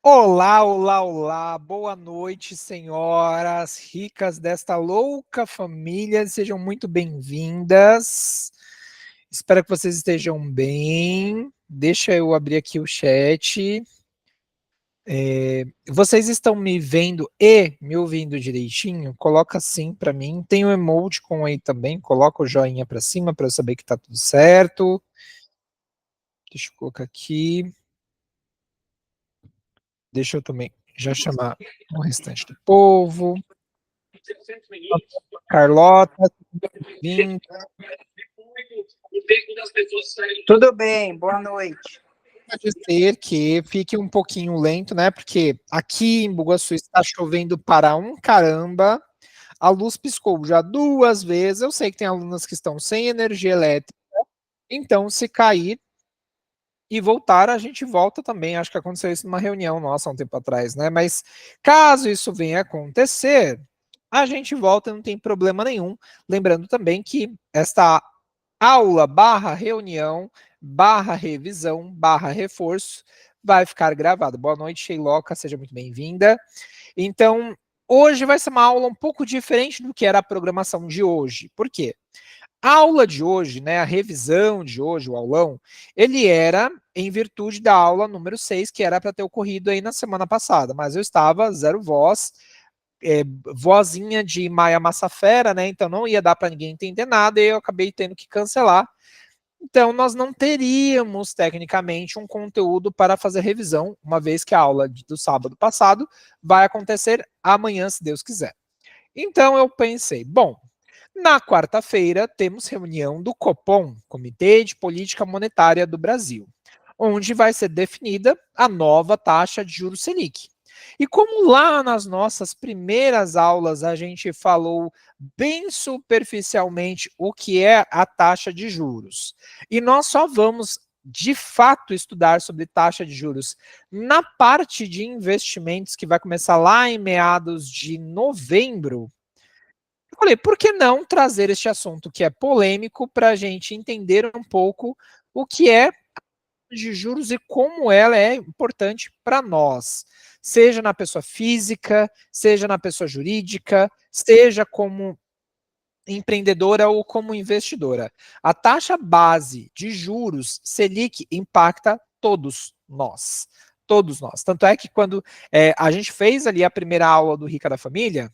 Olá, olá, olá, boa noite, senhoras ricas desta louca família, sejam muito bem-vindas. Espero que vocês estejam bem. Deixa eu abrir aqui o chat. Vocês estão me vendo e me ouvindo direitinho? Coloca sim para mim. Tem o emoticon aí também, coloca o joinha para cima para eu saber que tá tudo certo. Deixa eu colocar aqui. Deixa eu também já chamar o restante do povo. Carlota, bem-vinda. Tudo bem, boa noite. Pode ser que fique um pouquinho lento, né? Porque aqui em Bugaçu está chovendo para um caramba. A luz piscou já 2 vezes. Eu sei que tem alunas que estão sem energia elétrica. Então, se cair e voltar, a gente volta também. Acho que aconteceu isso numa reunião nossa há um tempo atrás, né? Mas caso isso venha a acontecer, a gente volta, não tem problema nenhum. Lembrando também que esta aula barra reunião, barra revisão, barra reforço, vai ficar gravado. Boa noite, Sheiloca, seja muito bem-vinda. Então, hoje vai ser uma aula um pouco diferente do que era a programação de hoje. Por quê? A aula de hoje, né, a revisão de hoje, o aulão, ele era em virtude da aula número 6, que era para ter ocorrido aí na semana passada, mas eu estava zero voz, vozinha de Maia Massafera, né, então não ia dar para ninguém entender nada e eu acabei tendo que cancelar. Então, nós não teríamos, tecnicamente, um conteúdo para fazer revisão, uma vez que a aula do sábado passado vai acontecer amanhã, se Deus quiser. Então, eu pensei, bom, na quarta-feira temos reunião do Copom, Comitê de Política Monetária do Brasil, onde vai ser definida a nova taxa de juros Selic. E como lá nas nossas primeiras aulas a gente falou bem superficialmente o que é a taxa de juros, e nós só vamos de fato estudar sobre taxa de juros na parte de investimentos que vai começar lá em meados de novembro, eu falei, por que não trazer este assunto que é polêmico para a gente entender um pouco o que é de juros e como ela é importante para nós, seja na pessoa física, seja na pessoa jurídica, seja como empreendedora ou como investidora. A taxa base de juros Selic impacta todos nós. Todos nós. Tanto é que quando a gente fez ali a primeira aula do Rica da Família,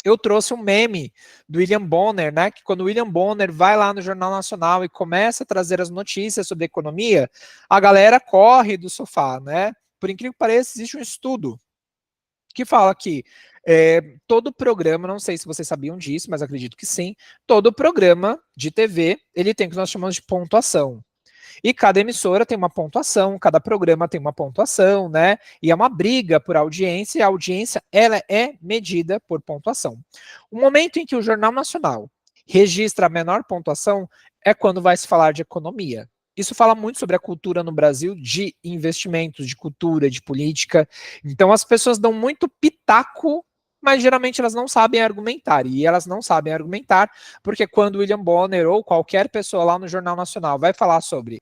eu trouxe um meme do William Bonner, né? Que quando o William Bonner vai lá no Jornal Nacional e começa a trazer as notícias sobre economia, a galera corre do sofá, né? Por incrível que pareça, existe um estudo que fala que todo programa, não sei se vocês sabiam disso, mas acredito que sim, todo programa de TV, ele tem o que nós chamamos de pontuação. E cada emissora tem uma pontuação, cada programa tem uma pontuação, né? E é uma briga por audiência, e a audiência ela é medida por pontuação. O momento em que o Jornal Nacional registra a menor pontuação é quando vai se falar de economia. Isso fala muito sobre a cultura no Brasil de investimentos, de cultura, de política. Então as pessoas dão muito pitaco, mas geralmente elas não sabem argumentar. E elas não sabem argumentar porque quando o William Bonner ou qualquer pessoa lá no Jornal Nacional vai falar sobre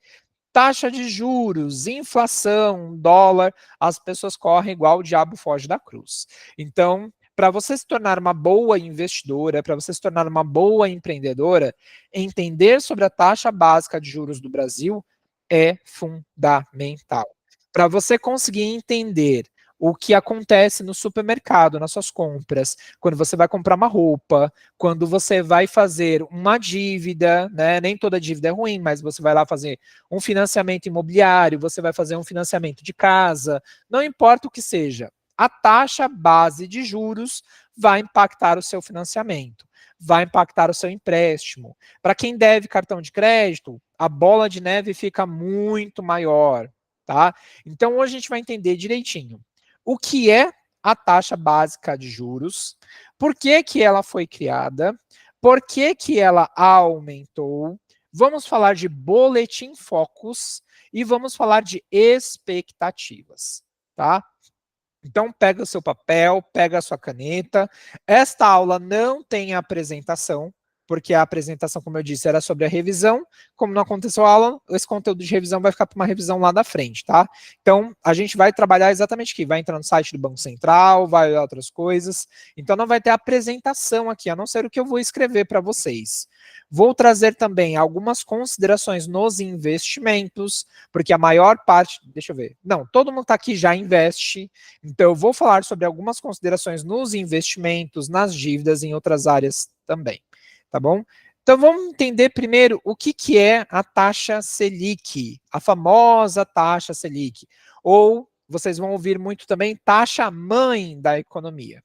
taxa de juros, inflação, dólar, as pessoas correm igual o diabo foge da cruz. Então, para você se tornar uma boa investidora, para você se tornar uma boa empreendedora, entender sobre a taxa básica de juros do Brasil é fundamental. Para você conseguir entender o que acontece no supermercado, nas suas compras, quando você vai comprar uma roupa, quando você vai fazer uma dívida, né? Nem toda dívida é ruim, mas você vai lá fazer um financiamento imobiliário, você vai fazer um financiamento de casa, não importa o que seja, a taxa base de juros vai impactar o seu financiamento, vai impactar o seu empréstimo. Para quem deve cartão de crédito, a bola de neve fica muito maior, tá? Então hoje a gente vai entender direitinho o que é a taxa básica de juros, por que que ela foi criada, por que que ela aumentou, vamos falar de boletim Focus e vamos falar de expectativas, tá? Então pega o seu papel, pega a sua caneta. Esta aula não tem apresentação, porque a apresentação, como eu disse, era sobre a revisão. Como não aconteceu a aula, esse conteúdo de revisão vai ficar para uma revisão lá da frente, tá? Então, a gente vai trabalhar exatamente aqui, vai entrar no site do Banco Central, vai olhar outras coisas, então não vai ter apresentação aqui, a não ser o que eu vou escrever para vocês. Vou trazer também algumas considerações nos investimentos, porque a maior parte, deixa eu ver, não, todo mundo está aqui já investe, então eu vou falar sobre algumas considerações nos investimentos, nas dívidas, em outras áreas também, tá bom? Então vamos entender primeiro o que é a taxa Selic, a famosa taxa Selic, ou vocês vão ouvir muito também taxa mãe da economia.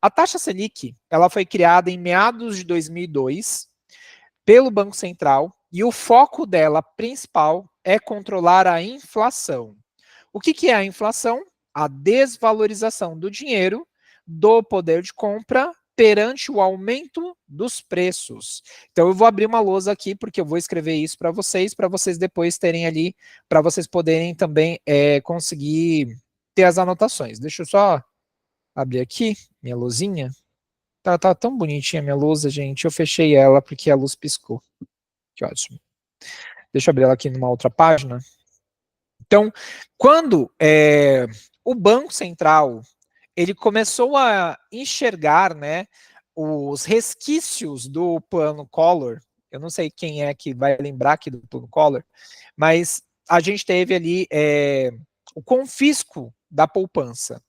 A taxa Selic, ela foi criada em meados de 2002 pelo Banco Central e o foco dela principal é controlar a inflação. O que é a inflação? A desvalorização do dinheiro, do poder de compra, perante o aumento dos preços. Então eu vou abrir uma lousa aqui, porque eu vou escrever isso para vocês depois terem ali, para vocês poderem também conseguir ter as anotações. Deixa eu só abrir aqui minha luzinha. Tá tão bonitinha a minha lousa, gente. Eu fechei ela porque a luz piscou. Que ótimo. Deixa eu abrir ela aqui numa outra página. Então, quando o Banco Central ele começou a enxergar, né, os resquícios do plano Collor, eu não sei quem é que vai lembrar aqui do plano Collor, mas a gente teve ali o confisco da poupança.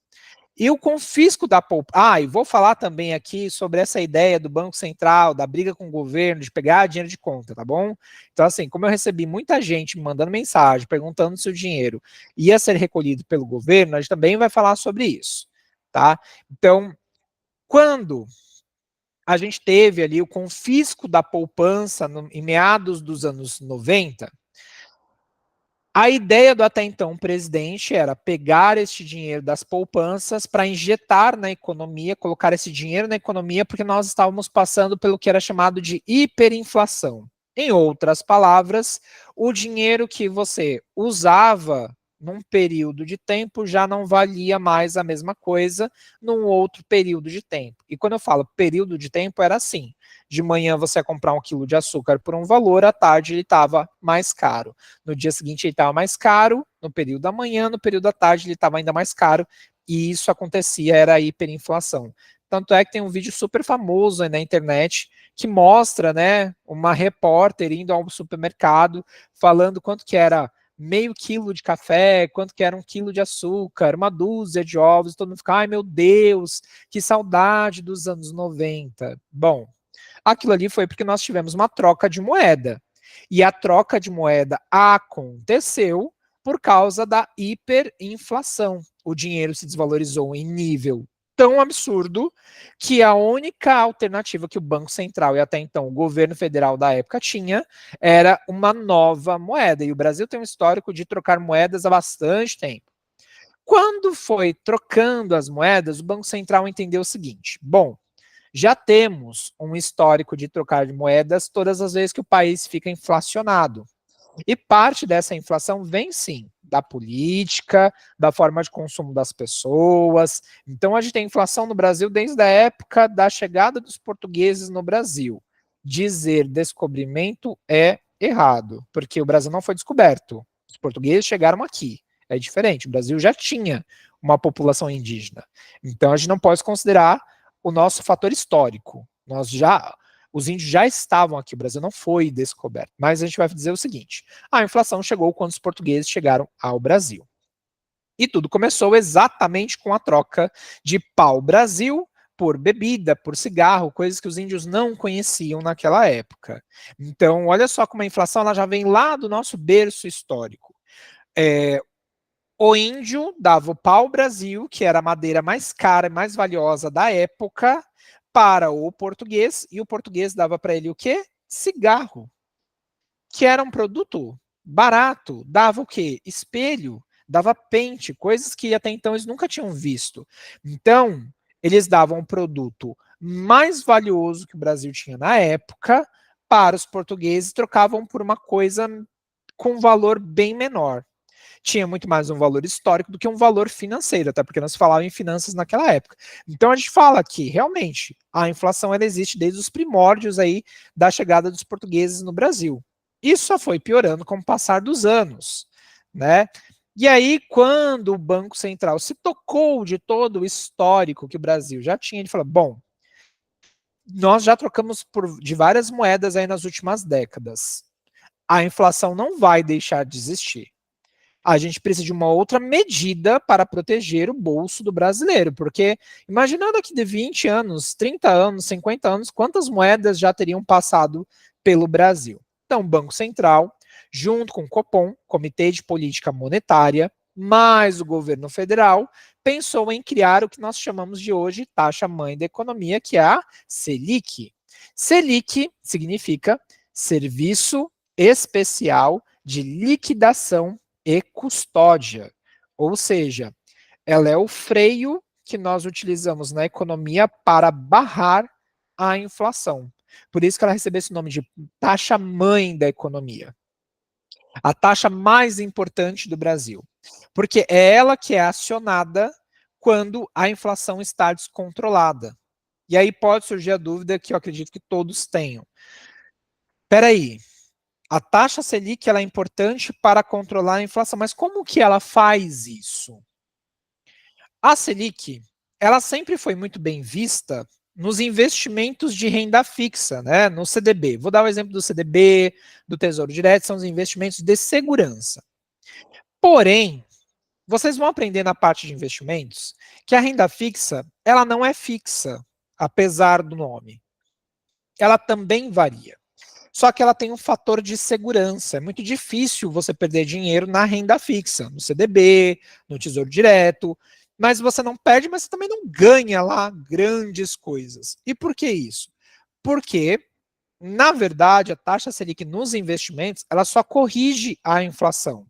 E o confisco da poupança. Ah, e vou falar também aqui sobre essa ideia do Banco Central, da briga com o governo, de pegar dinheiro de conta, tá bom? Então, assim, como eu recebi muita gente me mandando mensagem, perguntando se o dinheiro ia ser recolhido pelo governo, a gente também vai falar sobre isso, tá? Então, quando a gente teve ali o confisco da poupança em meados dos anos 90, a ideia do até então presidente era pegar este dinheiro das poupanças para injetar na economia, colocar esse dinheiro na economia, porque nós estávamos passando pelo que era chamado de hiperinflação. Em outras palavras, o dinheiro que você usava num período de tempo já não valia mais a mesma coisa num outro período de tempo. E quando eu falo período de tempo, era assim: de manhã você ia comprar 1 quilo de açúcar por um valor, à tarde ele estava mais caro. No dia seguinte ele estava mais caro, no período da manhã, no período da tarde ele estava ainda mais caro, e isso acontecia, era a hiperinflação. Tanto é que tem um vídeo super famoso aí na internet que mostra, né, uma repórter indo ao supermercado falando quanto que era meio quilo de café, quanto que era 1 quilo de açúcar, uma dúzia de ovos, todo mundo fica, ai meu Deus, que saudade dos anos 90. Bom, aquilo ali foi porque nós tivemos uma troca de moeda. E a troca de moeda aconteceu por causa da hiperinflação. O dinheiro se desvalorizou em nível tão absurdo que a única alternativa que o Banco Central e até então o governo federal da época tinha era uma nova moeda. E o Brasil tem um histórico de trocar moedas há bastante tempo. Quando foi trocando as moedas, o Banco Central entendeu o seguinte: bom, já temos um histórico de trocar de moedas todas as vezes que o país fica inflacionado. E parte dessa inflação vem, sim, da política, da forma de consumo das pessoas. Então, a gente tem inflação no Brasil desde a época da chegada dos portugueses no Brasil. Dizer descobrimento é errado, porque o Brasil não foi descoberto. Os portugueses chegaram aqui. É diferente. O Brasil já tinha uma população indígena. Então, a gente não pode considerar o nosso fator histórico. Os índios já estavam aqui, o Brasil não foi descoberto. Mas a gente vai dizer o seguinte: a inflação chegou quando os portugueses chegaram ao Brasil. E tudo começou exatamente com a troca de pau-brasil por bebida, por cigarro, coisas que os índios não conheciam naquela época. Então, olha só como a inflação ela já vem lá do nosso berço histórico. O índio dava o pau-brasil, que era a madeira mais cara e mais valiosa da época, para o português, e o português dava para ele o quê? Cigarro, que era um produto barato, dava o quê? Espelho, dava pente, coisas que até então eles nunca tinham visto. Então, eles davam um produto mais valioso que o Brasil tinha na época para os portugueses, trocavam por uma coisa com valor bem menor. tinha muito mais um valor histórico do que um valor financeiro, até porque nós falávamos em finanças naquela época. Então a gente fala que, realmente, a inflação ela existe desde os primórdios aí da chegada dos portugueses no Brasil. Isso só foi piorando com o passar dos anos, né? E aí, quando o Banco Central se tocou de todo o histórico que o Brasil já tinha, ele falou, bom, nós já trocamos de várias moedas aí nas últimas décadas. A inflação não vai deixar de existir. A gente precisa de uma outra medida para proteger o bolso do brasileiro, porque imaginando aqui de 20 anos, 30 anos, 50 anos, quantas moedas já teriam passado pelo Brasil? Então, o Banco Central, junto com o Copom, Comitê de Política Monetária, mais o governo federal, pensou em criar o que nós chamamos de hoje taxa-mãe da economia, que é a Selic. Selic significa Serviço Especial de Liquidação e Custódia, ou seja, ela é o freio que nós utilizamos na economia para barrar a inflação. Por isso que ela recebeu esse nome de taxa-mãe da economia. A taxa mais importante do Brasil. Porque é ela que é acionada quando a inflação está descontrolada. E aí pode surgir a dúvida que eu acredito que todos tenham. Peraí, a taxa Selic ela é importante para controlar a inflação, mas como que ela faz isso? A Selic, ela sempre foi muito bem vista nos investimentos de renda fixa, né, no CDB. Vou dar o exemplo do CDB, do Tesouro Direto, são os investimentos de segurança. Porém, vocês vão aprender na parte de investimentos que a renda fixa, ela não é fixa, apesar do nome. Ela também varia. Só que ela tem um fator de segurança. É muito difícil você perder dinheiro na renda fixa, no CDB, no Tesouro Direto. Mas você não perde, mas você também não ganha lá grandes coisas. E por que isso? Porque, na verdade, a taxa Selic nos investimentos, ela só corrige a inflação.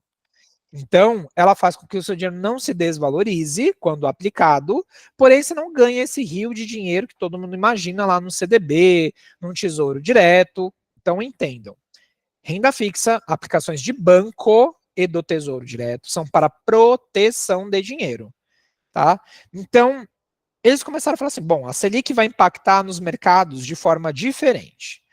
Então, ela faz com que o seu dinheiro não se desvalorize quando aplicado, porém você não ganha esse rio de dinheiro que todo mundo imagina lá no CDB, no Tesouro Direto. Então, entendam. Renda fixa, aplicações de banco e do Tesouro Direto são para proteção de dinheiro. Tá? Então, eles começaram a falar assim, bom, a Selic vai impactar nos mercados de forma diferente.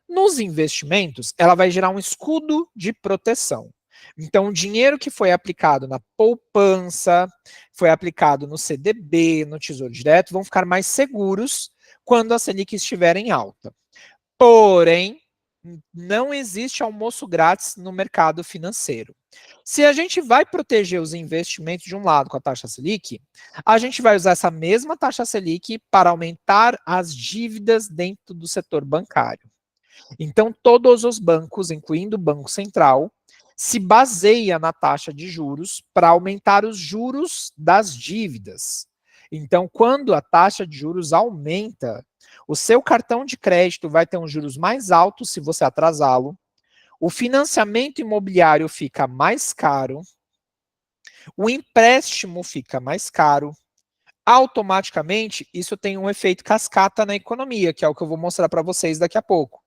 Nos investimentos, ela vai gerar um escudo de proteção. Então, o dinheiro que foi aplicado na poupança, foi aplicado no CDB, no Tesouro Direto, vão ficar mais seguros quando a Selic estiver em alta. Porém, não existe almoço grátis no mercado financeiro. Se a gente vai proteger os investimentos de um lado com a taxa Selic, a gente vai usar essa mesma taxa Selic para aumentar as dívidas dentro do setor bancário. Então, todos os bancos, incluindo o Banco Central, se baseia na taxa de juros para aumentar os juros das dívidas. Então, quando a taxa de juros aumenta, o seu cartão de crédito vai ter uns juros mais altos se você atrasá-lo, o financiamento imobiliário fica mais caro, o empréstimo fica mais caro, automaticamente isso tem um efeito cascata na economia, que é o que eu vou mostrar para vocês daqui a pouco.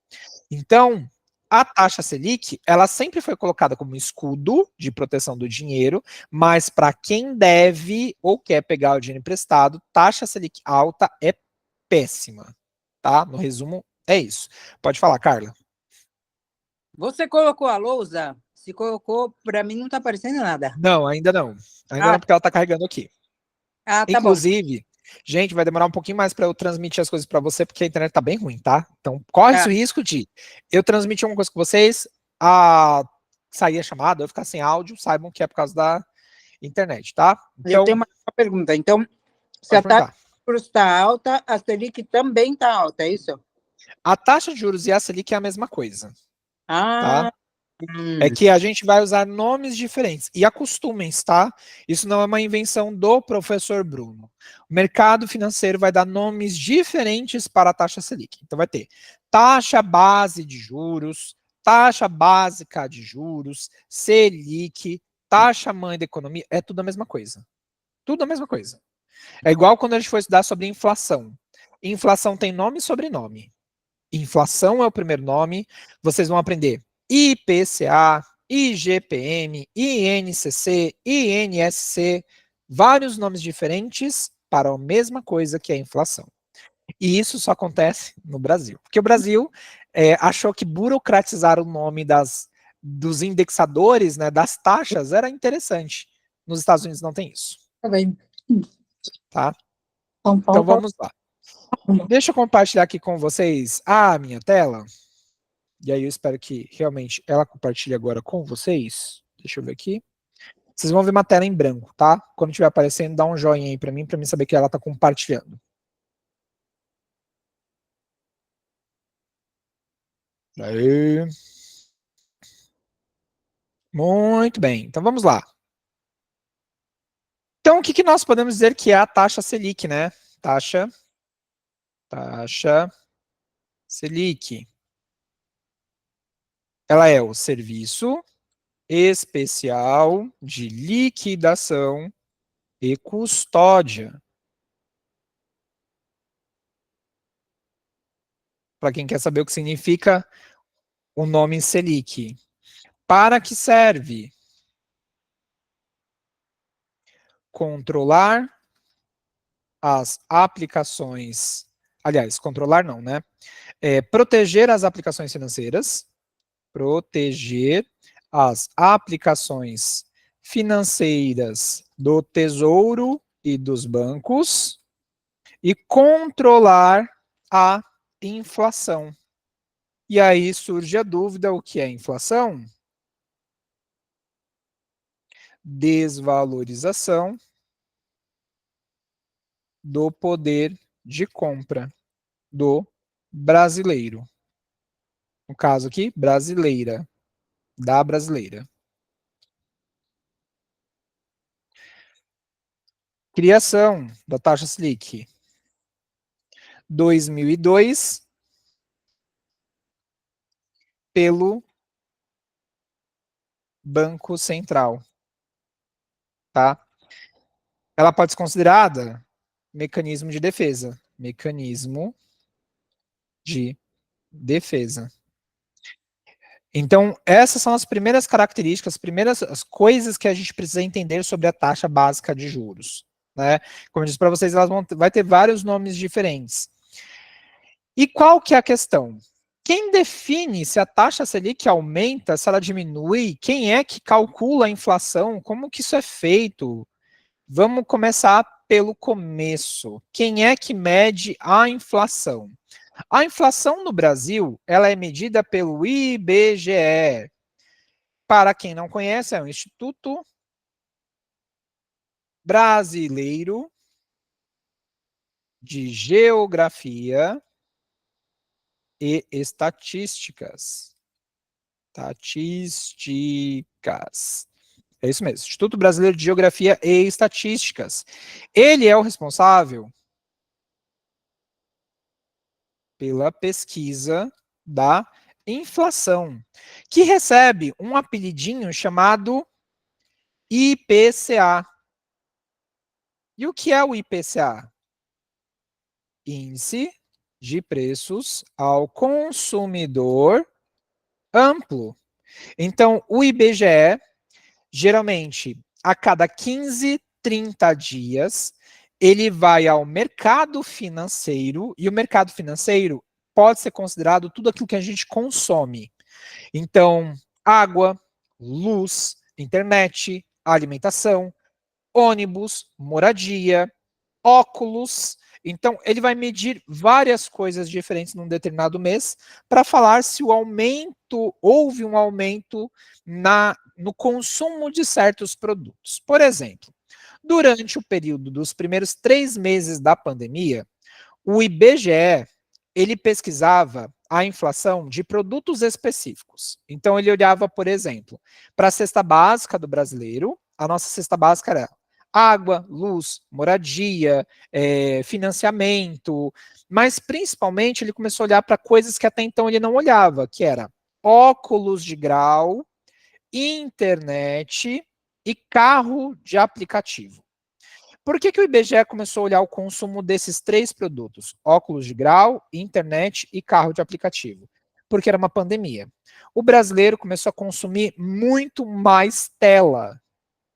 Então, a taxa Selic, ela sempre foi colocada como escudo de proteção do dinheiro, mas para quem deve ou quer pegar o dinheiro emprestado, taxa Selic alta é péssima, tá? No resumo, é isso. Pode falar, Carla. Você colocou a lousa? Se colocou, para mim não está aparecendo nada. Não, ainda não. Ainda não, porque ela está carregando aqui. Ah, tá Inclusive, bom. Gente, vai demorar um pouquinho mais para eu transmitir as coisas para você, porque a internet tá bem ruim, tá? Então, corre esse risco de eu transmitir uma coisa com vocês, sair a chamada, eu ficar sem áudio, saibam que é por causa da internet, tá? Então, eu tenho uma pergunta. Então, se a taxa de juros está alta, a Selic também está alta, é isso? A taxa de juros e a Selic é a mesma coisa. Ah, tá? É que a gente vai usar nomes diferentes. E acostumem-se, tá? Isso não é uma invenção do professor Bruno. O mercado financeiro vai dar nomes diferentes para a taxa Selic. Então vai ter taxa base de juros, taxa básica de juros, Selic, taxa mãe da economia, é tudo a mesma coisa. Tudo a mesma coisa. É igual quando a gente for estudar sobre inflação. Inflação tem nome e sobrenome. Inflação é o primeiro nome. Vocês vão aprender IPCA, IGPM, INCC, INSC, vários nomes diferentes para a mesma coisa que é a inflação. E isso só acontece no Brasil. Porque o Brasil achou que burocratizar o nome dos indexadores, né, das taxas, era interessante. Nos Estados Unidos não tem isso. Tá bem. Tá? Então vamos lá. Deixa eu compartilhar aqui com vocês a minha tela. E aí eu espero que realmente ela compartilhe agora com vocês. Deixa eu ver aqui. Vocês vão ver uma tela em branco, tá? Quando estiver aparecendo, dá um joinha aí para mim saber que ela está compartilhando. Aí. Muito bem, então vamos lá. Então, o que nós podemos dizer que é a taxa Selic, né? Taxa Selic. Ela é o serviço especial de liquidação e custódia. Para quem quer saber o que significa o nome Selic. Para que serve? Controlar as aplicações. Aliás, controlar não, né? Proteger as aplicações financeiras. Proteger as aplicações financeiras do Tesouro e dos bancos e controlar a inflação. E aí surge a dúvida, o que é inflação? Desvalorização do poder de compra do brasileiro. No caso aqui, brasileira, da brasileira. Criação da taxa Selic. 2002, pelo Banco Central. Tá? Ela pode ser considerada mecanismo de defesa. Mecanismo de defesa. Então, essas são as primeiras características, as primeiras as coisas que a gente precisa entender sobre a taxa básica de juros. Né? Como eu disse para vocês, vai ter vários nomes diferentes. E qual que é a questão? Quem define se a taxa Selic aumenta, se ela diminui? Quem é que calcula a inflação? Como que isso é feito? Vamos começar pelo começo. Quem é que mede a inflação? A inflação no Brasil, ela é medida pelo IBGE. Para quem não conhece, é o Instituto Brasileiro de Geografia e Estatísticas. Estatísticas. É isso mesmo, Instituto Brasileiro de Geografia e Estatísticas. Ele é o responsável pela pesquisa da inflação, que recebe um apelidinho chamado IPCA. E o que é o IPCA? Índice de Preços ao Consumidor Amplo. Então, o IBGE, geralmente, a cada 15, 30 dias, ele vai ao mercado financeiro, e o mercado financeiro pode ser considerado tudo aquilo que a gente consome. Então, água, luz, internet, alimentação, ônibus, moradia, óculos. Então, ele vai medir várias coisas diferentes num determinado mês para falar se houve um aumento no consumo de certos produtos. Por exemplo, durante o período dos primeiros 3 meses da pandemia, o IBGE, ele pesquisava a inflação de produtos específicos. Então, ele olhava, por exemplo, para a cesta básica do brasileiro. A nossa cesta básica era água, luz, moradia, financiamento, mas principalmente ele começou a olhar para coisas que até então ele não olhava, que era óculos de grau, internet e carro de aplicativo. Por que o IBGE começou a olhar o consumo desses 3 produtos? Óculos de grau, internet e carro de aplicativo. Porque era uma pandemia. O brasileiro começou a consumir muito mais tela.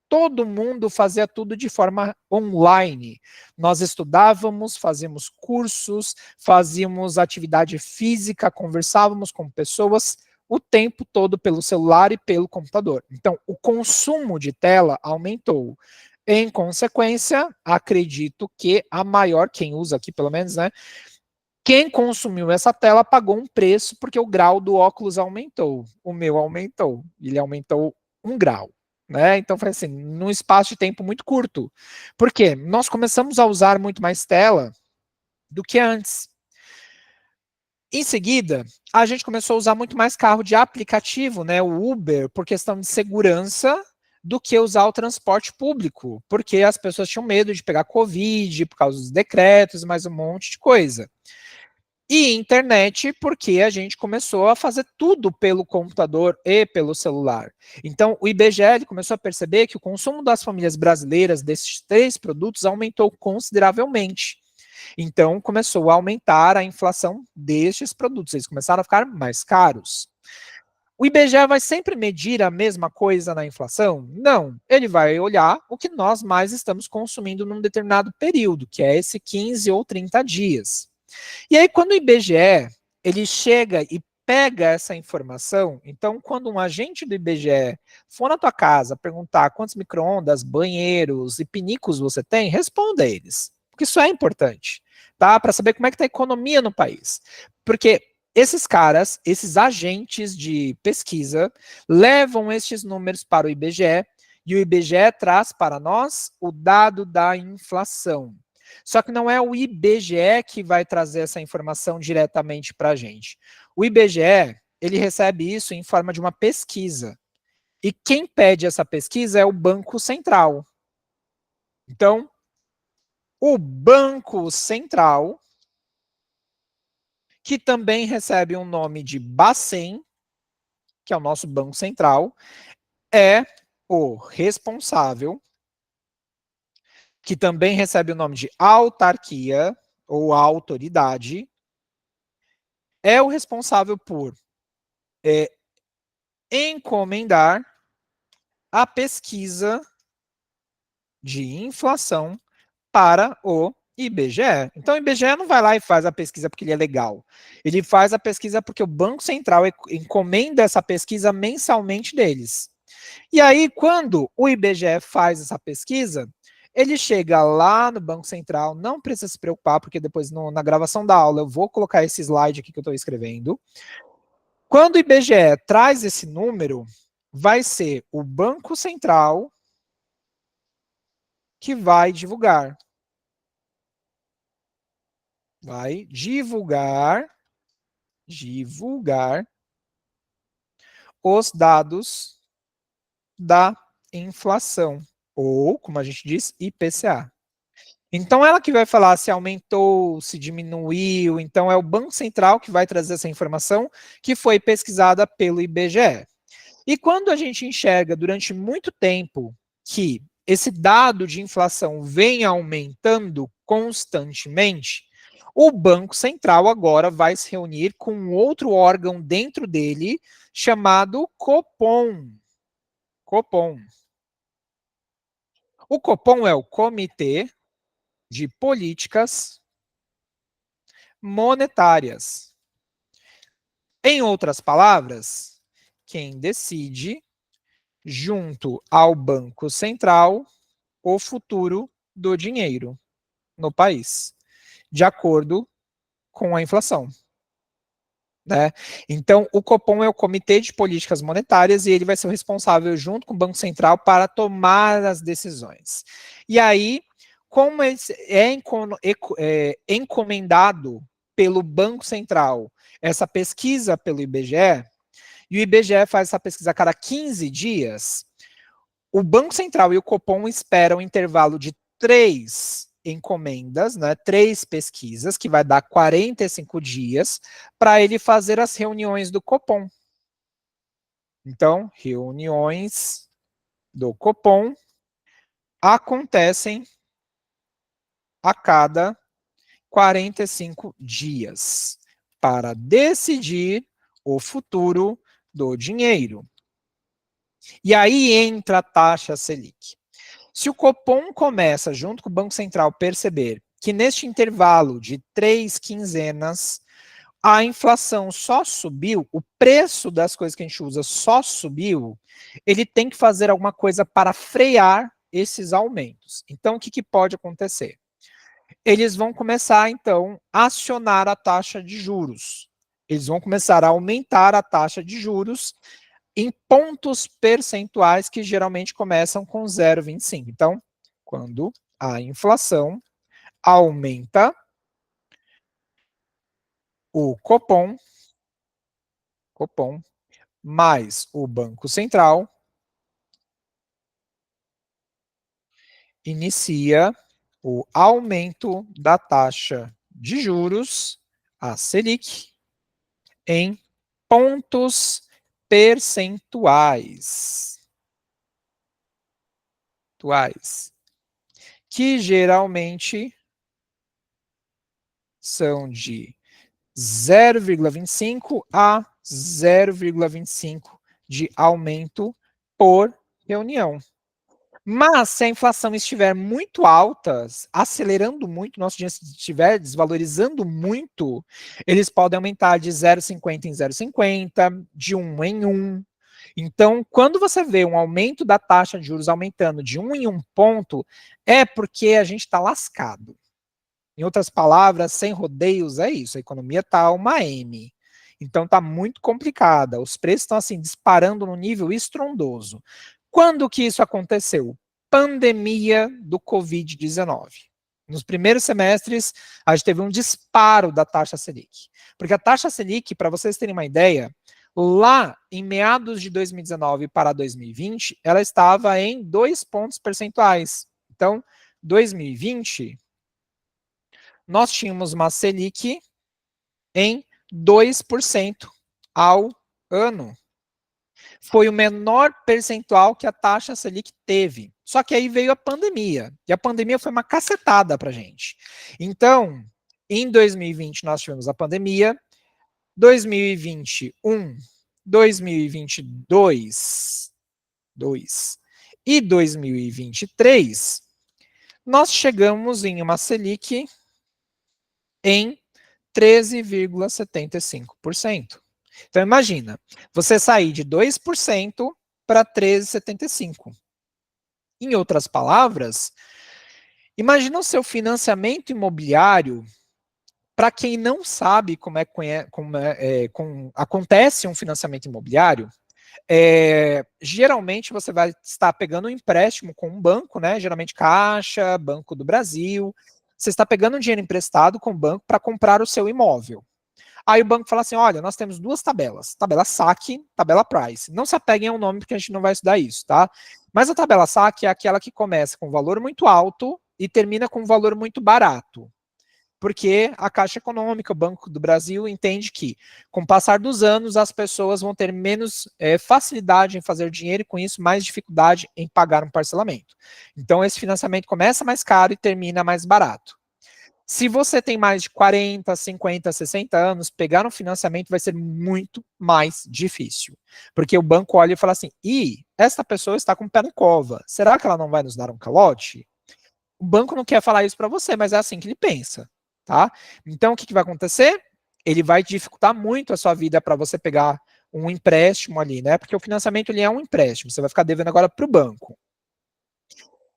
Todo mundo fazia tudo de forma online. Nós estudávamos, fazíamos cursos, fazíamos atividade física, conversávamos com pessoas o tempo todo pelo celular e pelo computador. Então, o consumo de tela aumentou. Em consequência, acredito que a maior, quem usa aqui pelo menos, né? Quem consumiu essa tela pagou um preço porque o grau do óculos aumentou. O meu aumentou. Ele aumentou 1 grau. Né? Então foi assim, num espaço de tempo muito curto. Por quê? Nós começamos a usar muito mais tela do que antes. Em seguida, a gente começou a usar muito mais carro de aplicativo, né? O Uber, por questão de segurança, do que usar o transporte público, porque as pessoas tinham medo de pegar Covid por causa dos decretos, mais um monte de coisa. E internet, porque a gente começou a fazer tudo pelo computador e pelo celular. Então, o IBGE começou a perceber que o consumo das famílias brasileiras desses 3 produtos aumentou consideravelmente. Então, começou a aumentar a inflação destes produtos. Eles começaram a ficar mais caros. O IBGE vai sempre medir a mesma coisa na inflação? Não. Ele vai olhar o que nós mais estamos consumindo num determinado período, que é esse 15 ou 30 dias. E aí, quando o IBGE ele chega e pega essa informação, então, quando um agente do IBGE for na tua casa perguntar quantos micro-ondas, banheiros e pinicos você tem, responda a eles. Porque isso é importante, tá? Para saber como é que está a economia no país. Porque esses caras, esses agentes de pesquisa, levam estes números para o IBGE e o IBGE traz para nós o dado da inflação. Só que não é o IBGE que vai trazer essa informação diretamente para a gente. O IBGE, ele recebe isso em forma de uma pesquisa. E quem pede essa pesquisa é o Banco Central. Então, o Banco Central, que também recebe um nome de Bacen, que é o nosso Banco Central, é o responsável, que também recebe o nome de autarquia ou autoridade, é o responsável por encomendar a pesquisa de inflação para o IBGE. Então, o IBGE não vai lá e faz a pesquisa porque ele é legal. Ele faz a pesquisa porque o Banco Central encomenda essa pesquisa mensalmente deles. E aí, quando o IBGE faz essa pesquisa, ele chega lá no Banco Central, não precisa se preocupar, porque depois na gravação da aula eu vou colocar esse slide aqui que eu estou escrevendo. Quando o IBGE traz esse número, vai ser o Banco Central que vai divulgar. Vai divulgar os dados da inflação, ou, como a gente diz, IPCA. Então, ela que vai falar se aumentou, se diminuiu. Então, é o Banco Central que vai trazer essa informação que foi pesquisada pelo IBGE. E quando a gente enxerga durante muito tempo que esse dado de inflação vem aumentando constantemente, o Banco Central agora vai se reunir com um outro órgão dentro dele chamado Copom. Copom. O Copom é o Comitê de Políticas Monetárias. Em outras palavras, quem decide, junto ao Banco Central, o futuro do dinheiro no país, de acordo com a inflação. Né? Então, o Copom é o Comitê de Políticas Monetárias e ele vai ser o responsável, junto com o Banco Central, para tomar as decisões. E aí, como é encomendado pelo Banco Central essa pesquisa pelo IBGE, e o IBGE faz essa pesquisa a cada 15 dias, o Banco Central e o Copom esperam um intervalo de 3 encomendas, né, 3 pesquisas, que vai dar 45 dias, para ele fazer as reuniões do Copom. Então, reuniões do Copom acontecem a cada 45 dias, para decidir o futuro do dinheiro. E aí entra a taxa Selic. Se o Copom começa, junto com o Banco Central, perceber que neste intervalo de 3 quinzenas, a inflação só subiu, o preço das coisas que a gente usa só subiu, ele tem que fazer alguma coisa para frear esses aumentos. Então, o que pode acontecer? Eles vão começar, então, a acionar a taxa de juros. Eles vão começar a aumentar a taxa de juros em pontos percentuais que geralmente começam com 0,25. Então, quando a inflação aumenta, o Copom mais o Banco Central inicia o aumento da taxa de juros, a Selic, em pontos percentuais, que geralmente são de 0,25 a 0,25 de aumento por reunião. Mas se a inflação estiver muito alta, acelerando muito, nosso dinheiro estiver desvalorizando muito, eles podem aumentar de 0,50 em 0,50, de 1 em 1. Então, quando você vê um aumento da taxa de juros aumentando de 1 em 1 ponto, é porque a gente está lascado. Em outras palavras, sem rodeios, é isso. A economia está uma M. Então está muito complicada. Os preços estão assim disparando no nível estrondoso. Quando que isso aconteceu? Pandemia do Covid-19. Nos primeiros semestres, a gente teve um disparo da taxa Selic. Porque a taxa Selic, para vocês terem uma ideia, lá em meados de 2019 para 2020, ela estava em 2 pontos percentuais. Então, 2020, nós tínhamos uma Selic em 2% ao ano. Foi o menor percentual que a taxa Selic teve. Só que aí veio a pandemia. E a pandemia foi uma cacetada para a gente. Então, em 2020 nós tivemos a pandemia. 2021, 2022 e 2023, nós chegamos em uma Selic em 13,75%. Então, imagina, você sair de 2% para 13,75%. Em outras palavras, imagina o seu financiamento imobiliário. Para quem não sabe como acontece um financiamento imobiliário, geralmente você vai estar pegando um empréstimo com um banco, né? Geralmente Caixa, Banco do Brasil. Você está pegando um dinheiro emprestado com o banco para comprar o seu imóvel. Aí o banco fala assim: olha, nós temos duas tabelas, tabela saque, tabela price. Não se apeguem ao nome porque a gente não vai estudar isso, tá? Mas a tabela saque é aquela que começa com um valor muito alto e termina com um valor muito barato. Porque a Caixa Econômica, o Banco do Brasil, entende que, com o passar dos anos, as pessoas vão ter menos facilidade em fazer dinheiro e, com isso, mais dificuldade em pagar um parcelamento. Então, esse financiamento começa mais caro e termina mais barato. Se você tem mais de 40, 50, 60 anos, pegar um financiamento vai ser muito mais difícil. Porque o banco olha e fala assim: esta pessoa está com o pé na cova. Será que ela não vai nos dar um calote? O banco não quer falar isso para você, mas é assim que ele pensa. Tá? Então, o que vai acontecer? Ele vai dificultar muito a sua vida para você pegar um empréstimo ali, né? Porque o financiamento ele é um empréstimo, você vai ficar devendo agora para o banco.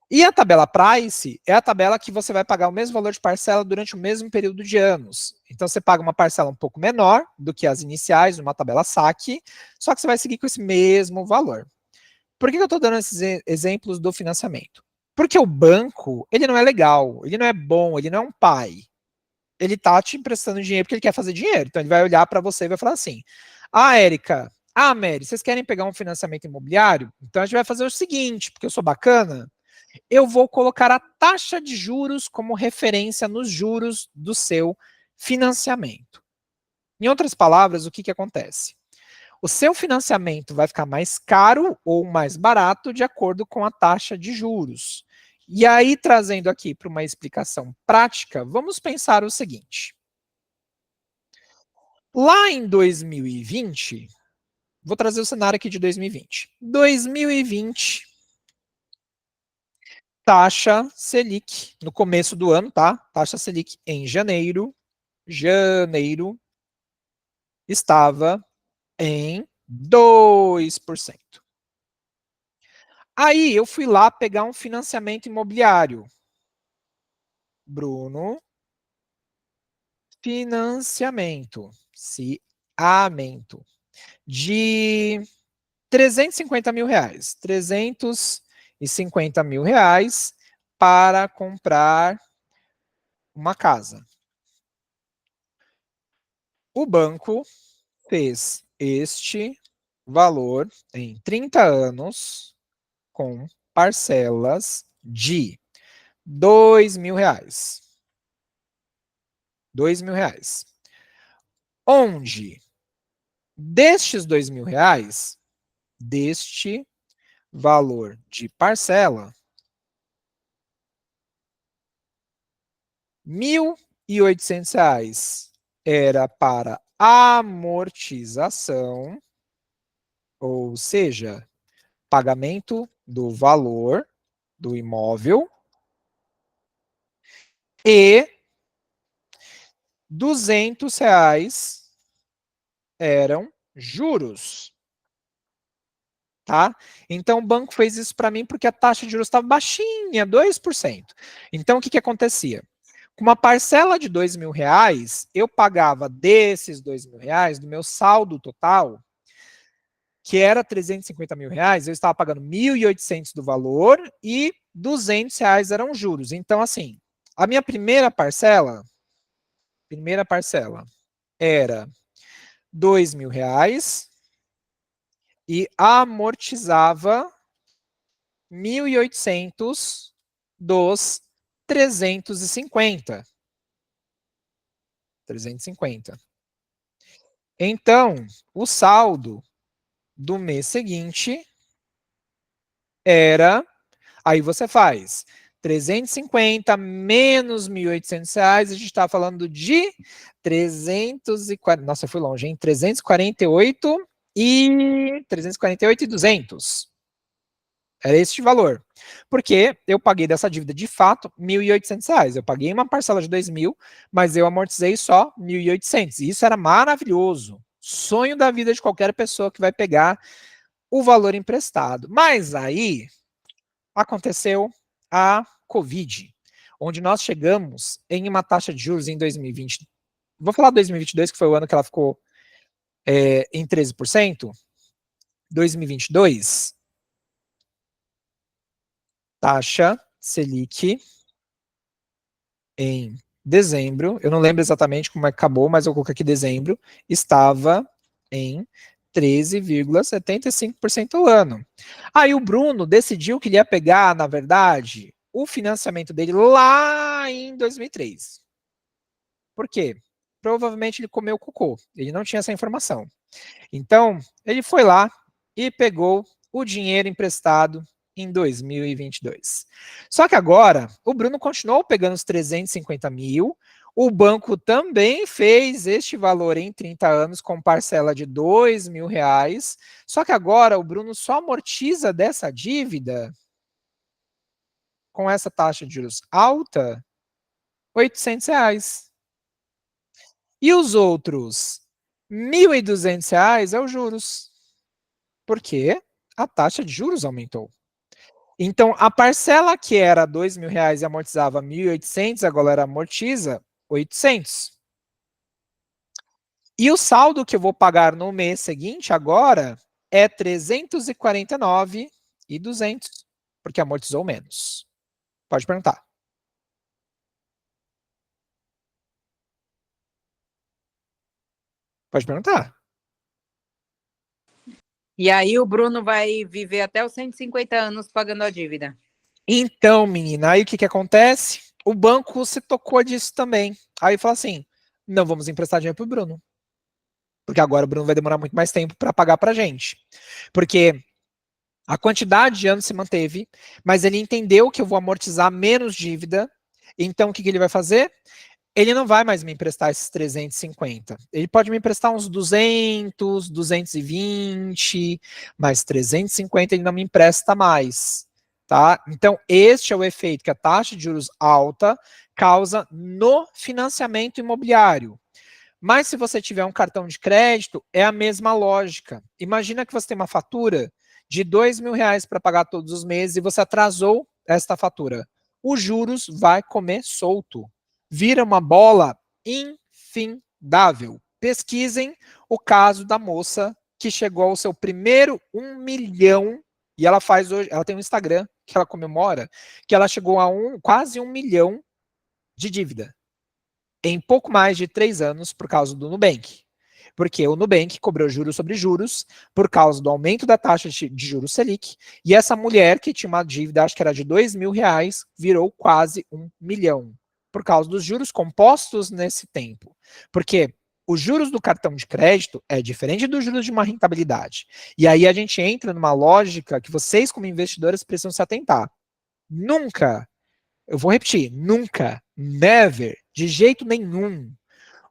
E a tabela price é a tabela que você vai pagar o mesmo valor de parcela durante o mesmo período de anos. Então você paga uma parcela um pouco menor do que as iniciais, numa tabela saque, só que você vai seguir com esse mesmo valor. Por que eu estou dando esses exemplos do financiamento? Porque o banco, ele não é legal, ele não é bom, ele não é um pai. Ele tá te emprestando dinheiro porque ele quer fazer dinheiro. Então ele vai olhar para você e vai falar assim: Érica, Mary, vocês querem pegar um financiamento imobiliário? Então a gente vai fazer o seguinte, porque eu sou bacana, eu vou colocar a taxa de juros como referência nos juros do seu financiamento. Em outras palavras, o que acontece? O seu financiamento vai ficar mais caro ou mais barato de acordo com a taxa de juros. E aí, trazendo aqui para uma explicação prática, vamos pensar o seguinte. Lá em 2020, vou trazer o cenário aqui de 2020. 2020, taxa Selic, no começo do ano, tá? Taxa Selic em janeiro, estava em 2%. Aí eu fui lá pegar um financiamento imobiliário. Bruno, financiamento, ciamento, de 350 mil reais. 350 mil reais para comprar uma casa. O banco fez este valor em 30 anos com parcelas de R$ 2.000. R$ 2.000. Onde destes R$ 2.000, deste valor de parcela, R$ 1.800 era para amortização, ou seja, pagamento do valor do imóvel, e R$ 200 eram juros. Tá? Então o banco fez isso para mim porque a taxa de juros estava baixinha, 2%. Então o que acontecia? Com uma parcela de R$ 2.000, eu pagava desses R$ 2.000, do meu saldo total, que era 350 mil reais, eu estava pagando 1.800 do valor e R$ 200 eram juros. Então, assim, a minha primeira parcela era R$ 2.000 e amortizava 1.800 dos 350. 350. Então, o saldo do mês seguinte era, aí você faz 350 menos R$ 1.800, a gente está falando de 340, nossa, eu fui longe, hein? 348 e 200. Era este valor. Porque eu paguei dessa dívida de fato R$ 1.800. Eu paguei uma parcela de 2.000, mas eu amortizei só 1.800. E isso era maravilhoso. Sonho da vida de qualquer pessoa que vai pegar o valor emprestado. Mas aí aconteceu a Covid, onde nós chegamos em uma taxa de juros em 2020. Vou falar 2022, que foi o ano que ela ficou em 13%. 2022, taxa Selic em dezembro, eu não lembro exatamente como é que acabou, mas eu coloquei aqui dezembro, estava em 13,75% ao ano. Aí o Bruno decidiu que ele ia pegar, na verdade, o financiamento dele lá em 2003. Por quê? Provavelmente ele comeu cocô, ele não tinha essa informação. Então, ele foi lá e pegou o dinheiro emprestado em 2022. Só que agora, o Bruno continuou pegando os 350 mil, o banco também fez este valor em 30 anos com parcela de R$ 2.000, só que agora o Bruno só amortiza dessa dívida, com essa taxa de juros alta, R$ 800. E os outros R$ 1.200 é os juros. Porque a taxa de juros aumentou. Então, a parcela que era R$ 2.000 e amortizava 1.800, agora amortiza 800. E o saldo que eu vou pagar no mês seguinte agora é 349,200, porque amortizou menos. Pode perguntar. Pode perguntar. E aí o Bruno vai viver até os 150 anos pagando a dívida. Então, menina, aí o que acontece? O banco se tocou disso também. Aí fala assim, não vamos emprestar dinheiro pro Bruno. Porque agora o Bruno vai demorar muito mais tempo para pagar para a gente. Porque a quantidade de anos se manteve, mas ele entendeu que eu vou amortizar menos dívida. Então, o que ele vai fazer? ele não vai mais me emprestar esses 350. Ele pode me emprestar uns 200, 220, mas 350 ele não me empresta mais, tá? Então, este é o efeito que a taxa de juros alta causa no financiamento imobiliário. Mas se você tiver um cartão de crédito, é a mesma lógica. Imagina que você tem uma fatura de R$ 2.000 para pagar todos os meses e você atrasou esta fatura. Os juros vai comer solto. Vira uma bola infindável. Pesquisem o caso da moça que chegou ao seu primeiro 1 milhão e ela faz hoje, ela tem um Instagram que ela comemora, que ela chegou a quase 1 milhão de dívida em pouco mais de 3 anos por causa do Nubank. Porque o Nubank cobrou juros sobre juros por causa do aumento da taxa de juros Selic, e essa mulher que tinha uma dívida, acho que era de R$ 2.000, virou quase 1 milhão, por causa dos juros compostos nesse tempo. Porque os juros do cartão de crédito é diferente dos juros de uma rentabilidade. E aí a gente entra numa lógica que vocês, como investidores, precisam se atentar. Nunca, eu vou repetir, nunca, never, de jeito nenhum,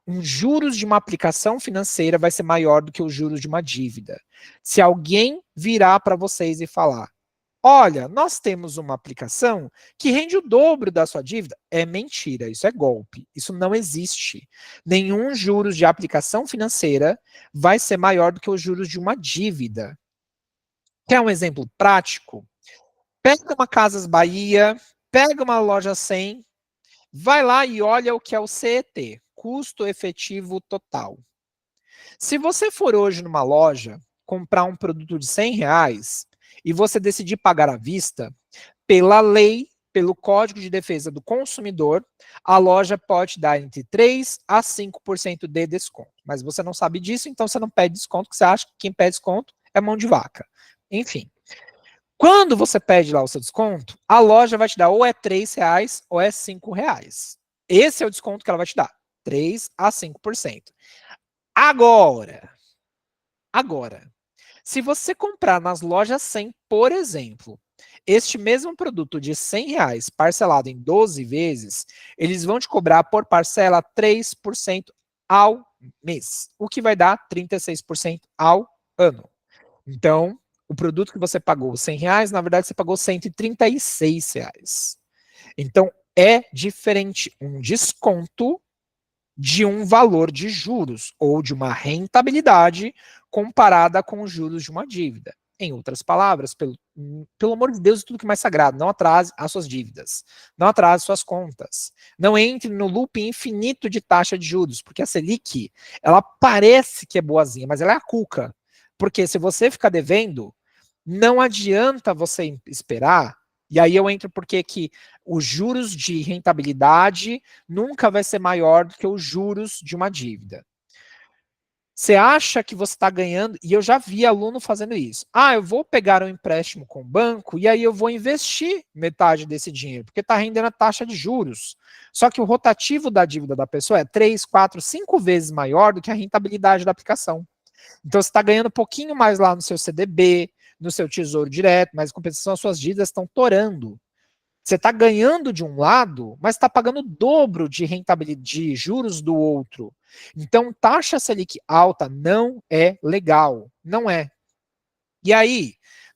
um juros de uma aplicação financeira vai ser maior do que os juros de uma dívida. Se alguém virar para vocês e falar, olha, nós temos uma aplicação que rende o dobro da sua dívida, é mentira, isso é golpe, isso não existe. Nenhum juros de aplicação financeira vai ser maior do que os juros de uma dívida. Quer um exemplo prático? Pega uma Casas Bahia, pega uma loja 100, vai lá e olha o que é o CET, custo efetivo total. Se você for hoje numa loja comprar um produto de R$ 100 e você decidir pagar à vista, pela lei, pelo Código de Defesa do Consumidor, a loja pode dar entre 3% a 5% de desconto. Mas você não sabe disso, então você não pede desconto, porque você acha que quem pede desconto é mão de vaca. Enfim. Quando você pede lá o seu desconto, a loja vai te dar ou é R$ 3 ou é R$ 5. Esse é o desconto que ela vai te dar, 3% a 5%. Agora, se você comprar nas lojas 100, por exemplo, este mesmo produto de R$ 100 parcelado em 12 vezes, eles vão te cobrar por parcela 3% ao mês, o que vai dar 36% ao ano. Então, o produto que você pagou R$ 100, na verdade, você pagou R$ 136. Então, é diferente um desconto de um valor de juros ou de uma rentabilidade comparada com os juros de uma dívida. Em outras palavras, pelo amor de Deus, tudo que é mais sagrado, não atrase as suas dívidas, não atrase suas contas, não entre no loop infinito de taxa de juros, porque a Selic, ela parece que é boazinha, mas ela é a cuca. Porque se você ficar devendo, não adianta você esperar, e aí eu entro porque que os juros de rentabilidade nunca vai ser maior do que os juros de uma dívida. Você acha que você está ganhando, e eu já vi aluno fazendo isso. Ah, eu vou pegar um empréstimo com o banco e aí eu vou investir metade desse dinheiro, porque está rendendo a taxa de juros. Só que o rotativo da dívida da pessoa é 3, 4, 5 vezes maior do que a rentabilidade da aplicação. Então você está ganhando um pouquinho mais lá no seu CDB, no seu tesouro direto, mas em compensação as suas dívidas estão torando. Você está ganhando de um lado, mas está pagando o dobro de rentabilidade, de juros do outro. Então, taxa Selic alta não é legal. Não é. E aí,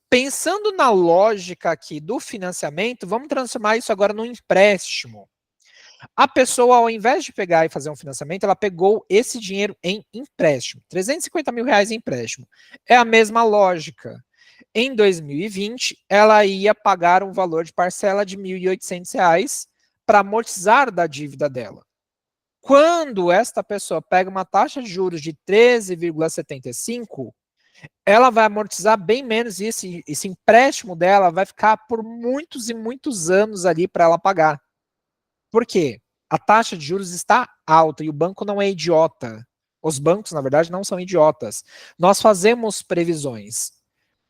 pensando na lógica aqui do financiamento, vamos transformar isso agora num empréstimo. A pessoa, ao invés de pegar e fazer um financiamento, ela pegou esse dinheiro em empréstimo. R$ 350.000 em empréstimo. É a mesma lógica. Em 2020, ela ia pagar um valor de parcela de R$ 1.800 para amortizar da dívida dela. Quando esta pessoa pega uma taxa de juros de 13,75, ela vai amortizar bem menos e esse empréstimo dela vai ficar por muitos e muitos anos ali para ela pagar. Por quê? A taxa de juros está alta e o banco não é idiota. Os bancos, na verdade, não são idiotas. Nós fazemos previsões.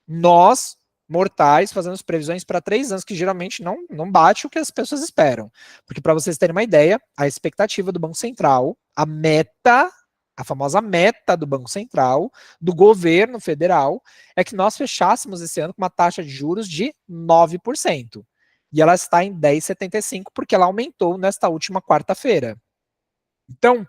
Nós, mortais, fazemos previsões para 3 anos, que geralmente não bate o que as pessoas esperam. Porque, para vocês terem uma ideia, a expectativa do Banco Central, a meta, a famosa meta do Banco Central, do governo federal, é que nós fechássemos esse ano com uma taxa de juros de 9%. E ela está em 10,75% porque ela aumentou nesta última quarta-feira. Então,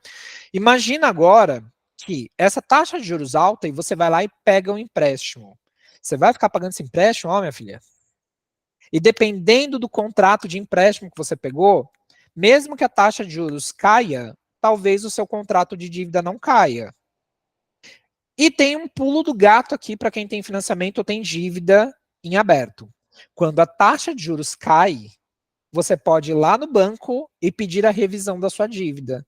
imagina agora que essa taxa de juros alta e você vai lá e pega um empréstimo. Você vai ficar pagando esse empréstimo, ó, minha filha? E dependendo do contrato de empréstimo que você pegou, mesmo que a taxa de juros caia, talvez o seu contrato de dívida não caia. E tem um pulo do gato aqui para quem tem financiamento ou tem dívida em aberto. Quando a taxa de juros cai, você pode ir lá no banco e pedir a revisão da sua dívida.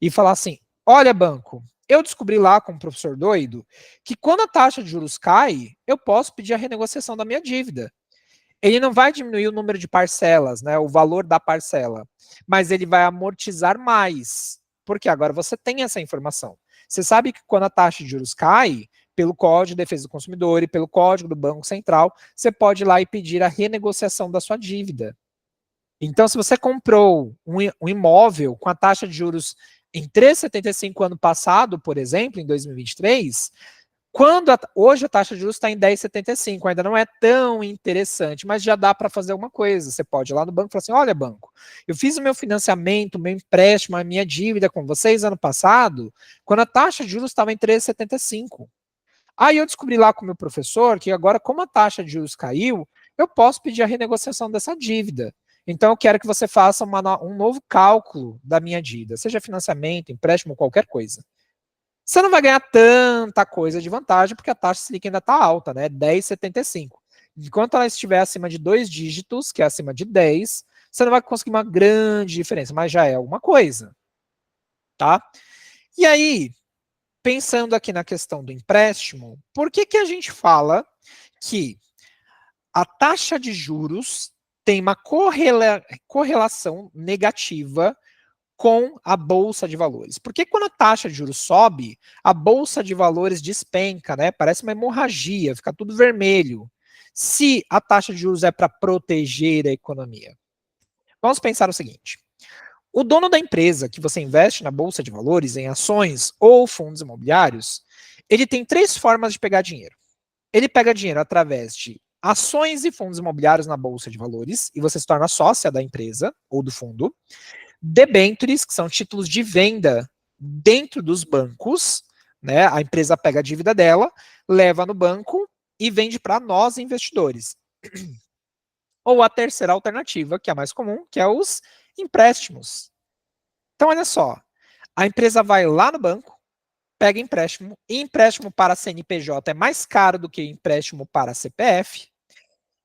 E falar assim: olha, banco, eu descobri lá com o professor doido que quando a taxa de juros cai, eu posso pedir a renegociação da minha dívida. Ele não vai diminuir o número de parcelas, né, o valor da parcela, mas ele vai amortizar mais, porque agora você tem essa informação. Você sabe que quando a taxa de juros cai, pelo Código de Defesa do Consumidor e pelo Código do Banco Central, você pode ir lá e pedir a renegociação da sua dívida. Então, se você comprou um imóvel com a taxa de juros em 3,75 ano passado, por exemplo, em 2023, hoje a taxa de juros está em 10,75, ainda não é tão interessante, mas já dá para fazer alguma coisa. Você pode ir lá no banco e falar assim: olha, banco, eu fiz o meu financiamento, o meu empréstimo, a minha dívida com vocês ano passado, quando a taxa de juros estava em 3,75. Aí eu descobri lá com o meu professor que agora, como a taxa de juros caiu, eu posso pedir a renegociação dessa dívida. Então, eu quero que você faça um novo cálculo da minha dívida, seja financiamento, empréstimo, qualquer coisa. Você não vai ganhar tanta coisa de vantagem, porque a taxa Selic ainda está alta, né? 10,75. Enquanto ela estiver acima de 2 dígitos, que é acima de 10, você não vai conseguir uma grande diferença, mas já é alguma coisa, tá? E aí, pensando aqui na questão do empréstimo, por que a gente fala que a taxa de juros tem uma correlação negativa com a bolsa de valores? Porque quando a taxa de juros sobe, a bolsa de valores despenca, né? Parece uma hemorragia, fica tudo vermelho. Se a taxa de juros é para proteger a economia. Vamos pensar o seguinte: o dono da empresa que você investe na bolsa de valores, em ações ou fundos imobiliários, ele tem três formas de pegar dinheiro. Ele pega dinheiro através de ações e fundos imobiliários na bolsa de valores, e você se torna sócia da empresa ou do fundo. Debentures, que são títulos de venda dentro dos bancos, né? A empresa pega a dívida dela, leva no banco e vende para nós investidores. Ou a terceira alternativa, que é a mais comum, que é os empréstimos. Então, olha só, a empresa vai lá no banco, pega empréstimo, e empréstimo para CNPJ é mais caro do que empréstimo para CPF,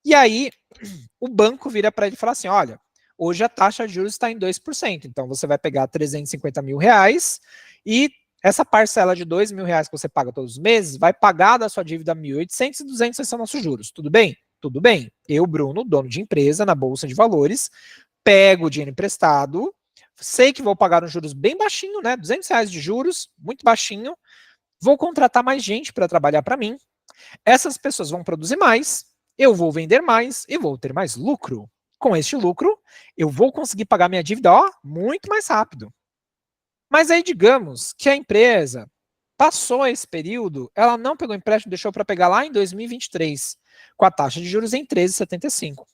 e aí o banco vira para ele e fala assim: olha, hoje a taxa de juros está em 2%, então você vai pegar 350 mil reais e essa parcela de 2 mil reais que você paga todos os meses vai pagar da sua dívida 1.800 e 200 são nossos juros. Tudo bem? Tudo bem. Eu, Bruno, dono de empresa na Bolsa de Valores, pego o dinheiro emprestado, sei que vou pagar um juros bem baixinho, né? 200 reais de juros, muito baixinho. Vou contratar mais gente para trabalhar para mim. Essas pessoas vão produzir mais, eu vou vender mais e vou ter mais lucro. Com este lucro, eu vou conseguir pagar minha dívida, ó, muito mais rápido. Mas aí, digamos que a empresa passou esse período, ela não pegou empréstimo, deixou para pegar lá em 2023, com a taxa de juros em 13,75.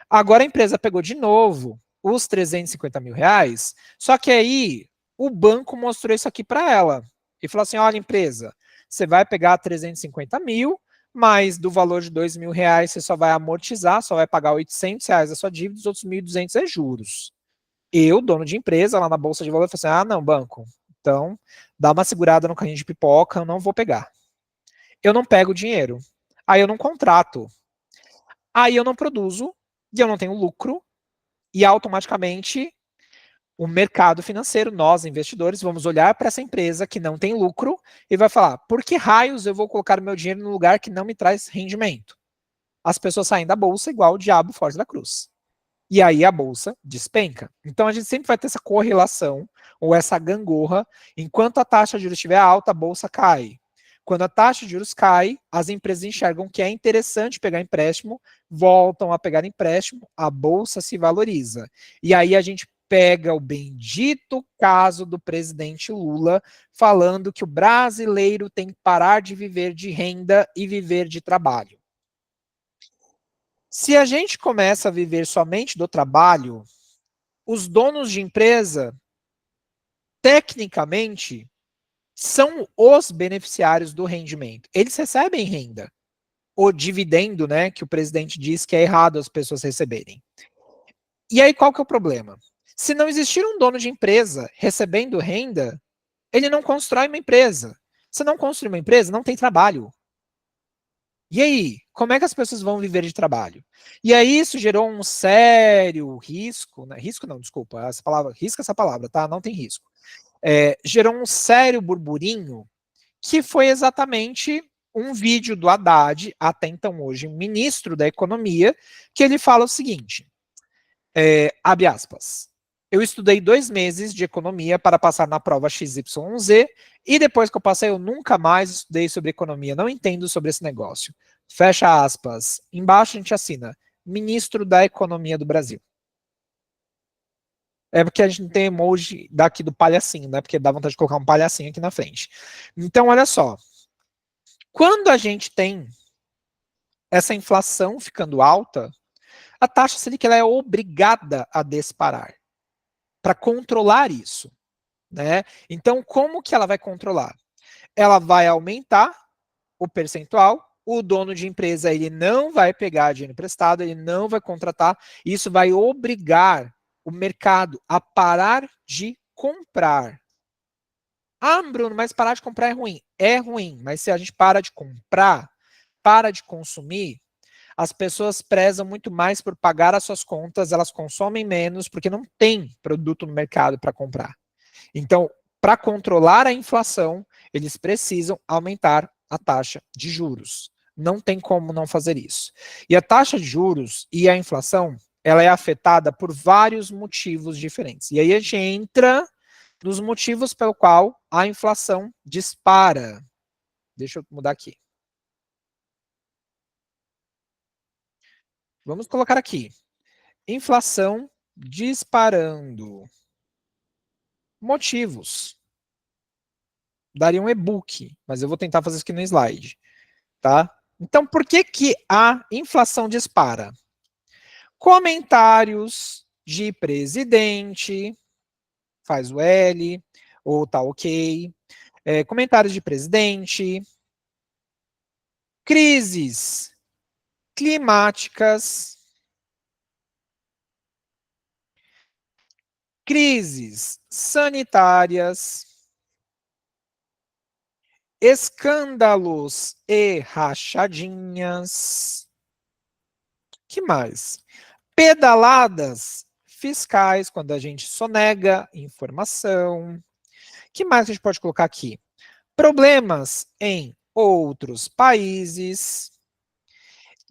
Agora a empresa pegou de novo os 350 mil reais, só que aí o banco mostrou isso aqui para ela e falou assim: olha, empresa, você vai pegar 350 mil, mas do valor de 2 mil reais você só vai amortizar, só vai pagar 800 reais a sua dívida, os outros 1.200 é juros. Eu, dono de empresa, lá na Bolsa de Valores, falei assim: ah, não, banco, então dá uma segurada no carrinho de pipoca, eu não vou pegar. Eu não pego o dinheiro. Aí eu não contrato. Aí eu não produzo, e eu não tenho lucro, e automaticamente o mercado financeiro, nós investidores, vamos olhar para essa empresa que não tem lucro e vai falar: por que raios eu vou colocar o meu dinheiro num lugar que não me traz rendimento? As pessoas saem da bolsa igual o diabo foge da cruz. E aí a bolsa despenca. Então a gente sempre vai ter essa correlação ou essa gangorra. Enquanto a taxa de juros estiver alta, a bolsa cai. Quando a taxa de juros cai, as empresas enxergam que é interessante pegar empréstimo, voltam a pegar empréstimo, a bolsa se valoriza. E aí a gente pega o bendito caso do presidente Lula falando que o brasileiro tem que parar de viver de renda e viver de trabalho. Se a gente começa a viver somente do trabalho, os donos de empresa tecnicamente, são os beneficiários do rendimento. Eles recebem renda. O dividendo, né, que o presidente diz que é errado as pessoas receberem. E aí, qual que é o problema? Se não existir um dono de empresa recebendo renda, ele não constrói uma empresa. Se não construir uma empresa, não tem trabalho. E aí, como é que as pessoas vão viver de trabalho? E aí isso gerou um sério risco, né? Risco não, desculpa, essa palavra, risca essa palavra, tá? Não tem risco. Gerou um sério burburinho que foi exatamente um vídeo do Haddad, até então hoje ministro da Economia, que ele fala o seguinte, abre aspas, eu estudei 2 meses de economia para passar na prova XYZ e depois que eu passei eu nunca mais estudei sobre economia, não entendo sobre esse negócio. Fecha aspas. Embaixo a gente assina, ministro da Economia do Brasil. É porque a gente não tem emoji daqui do palhacinho, né? Porque dá vontade de colocar um palhacinho aqui na frente. Então, olha só. Quando a gente tem essa inflação ficando alta, a taxa Selic ela é obrigada a disparar para controlar isso, né? Então, como que ela vai controlar? Ela vai aumentar o percentual, o dono de empresa ele não vai pegar dinheiro emprestado, ele não vai contratar, isso vai obrigar o mercado a parar de comprar. Ah, Bruno, mas parar de comprar é ruim. É ruim, mas se a gente para de comprar, para de consumir, as pessoas prezam muito mais por pagar as suas contas, elas consomem menos porque não tem produto no mercado para comprar. Então, para controlar a inflação, eles precisam aumentar a taxa de juros. Não tem como não fazer isso. E a taxa de juros e a inflação, ela é afetada por vários motivos diferentes. E aí a gente entra nos motivos pelo qual a inflação dispara. Deixa eu mudar aqui. Vamos colocar aqui. Inflação disparando. Motivos. Daria um e-book, mas eu vou tentar fazer isso aqui no slide. Tá? Então, por que, que a inflação dispara? Comentários de presidente, faz o L, ou tá ok. Comentários de presidente, crises climáticas, crises sanitárias, escândalos e rachadinhas. Que mais? Pedaladas fiscais, quando a gente sonega informação. Que mais a gente pode colocar aqui? Problemas em outros países,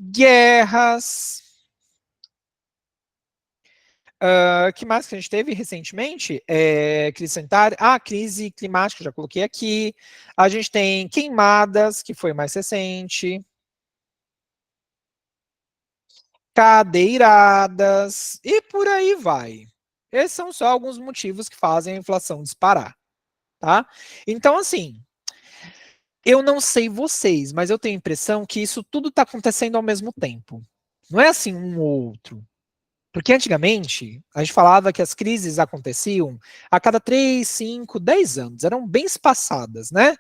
guerras. Que mais que a gente teve recentemente? Crise sanitária. Crise climática, já coloquei aqui. A gente tem queimadas, que foi mais recente. Cadeiradas, e por aí vai. Esses são só alguns motivos que fazem a inflação disparar, tá? Então, assim, eu não sei vocês, mas eu tenho a impressão que isso tudo está acontecendo ao mesmo tempo. Não é assim um ou outro. Porque antigamente, a gente falava que as crises aconteciam a cada 3, 5, 10 anos, eram bem espaçadas, né?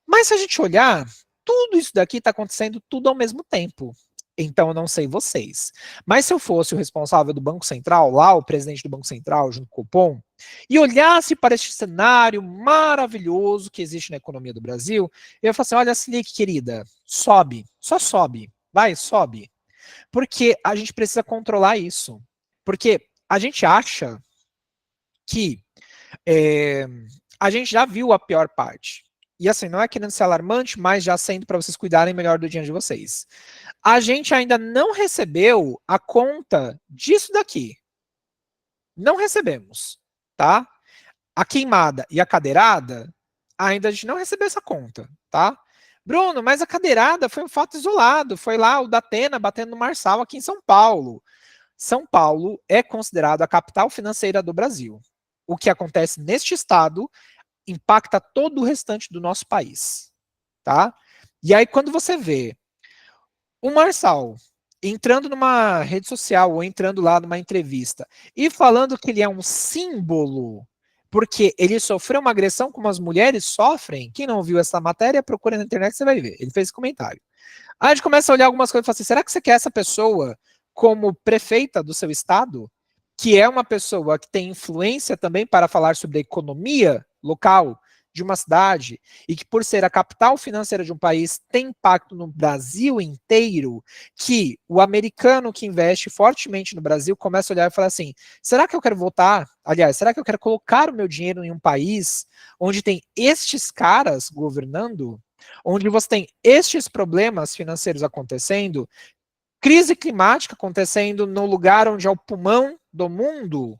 Mas se a gente olhar, tudo isso daqui está acontecendo tudo ao mesmo tempo. Então, eu não sei vocês. Mas se eu fosse o responsável do Banco Central, lá, o presidente do Banco Central, junto com o Copom, e olhasse para este cenário maravilhoso que existe na economia do Brasil, eu ia falar assim: olha, Selic, querida, sobe, só sobe, vai, sobe. Porque a gente precisa controlar isso. Porque a gente acha que a gente já viu a pior parte. E assim, não é querendo ser alarmante, mas já sendo para vocês cuidarem melhor do dinheiro de vocês. A gente ainda não recebeu a conta disso daqui. Não recebemos, tá? A queimada e a cadeirada, ainda a gente não recebeu essa conta, tá? Bruno, mas a cadeirada foi um fato isolado. Foi lá o Datena batendo no Marçal aqui em São Paulo. São Paulo é considerado a capital financeira do Brasil. O que acontece neste estado impacta todo o restante do nosso país, tá? E aí quando você vê o Marçal entrando numa rede social ou entrando lá numa entrevista e falando que ele é um símbolo porque ele sofreu uma agressão como as mulheres sofrem. Quem não viu essa matéria, procura na internet, você vai ver. Ele fez esse comentário. Aí a gente começa a olhar algumas coisas e fala assim, será que você quer essa pessoa como prefeita do seu estado? Que é uma pessoa que tem influência também para falar sobre a economia local de uma cidade e que, por ser a capital financeira de um país, tem impacto no Brasil inteiro, que o americano que investe fortemente no Brasil começa a olhar e falar assim, será que eu quero voltar? Aliás, será que eu quero colocar o meu dinheiro em um país onde tem estes caras governando? Onde você tem estes problemas financeiros acontecendo, crise climática acontecendo no lugar onde é o pulmão do mundo?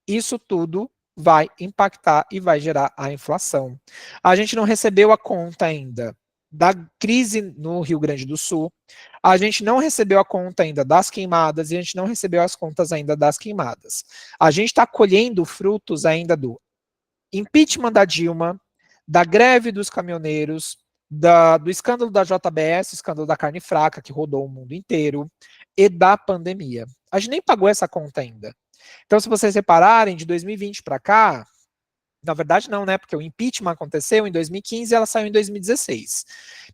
Isso tudo vai impactar e vai gerar a inflação. A gente não recebeu a conta ainda da crise no Rio Grande do Sul, a gente não recebeu a conta ainda das queimadas e a gente não recebeu as contas ainda das queimadas. A gente está colhendo frutos ainda do impeachment da Dilma, da greve dos caminhoneiros, do escândalo da JBS, escândalo da carne fraca, que rodou o mundo inteiro, e da pandemia. A gente nem pagou essa conta ainda. Então, se vocês repararem, de 2020 para cá, na verdade não, né? Porque o impeachment aconteceu em 2015 e ela saiu em 2016.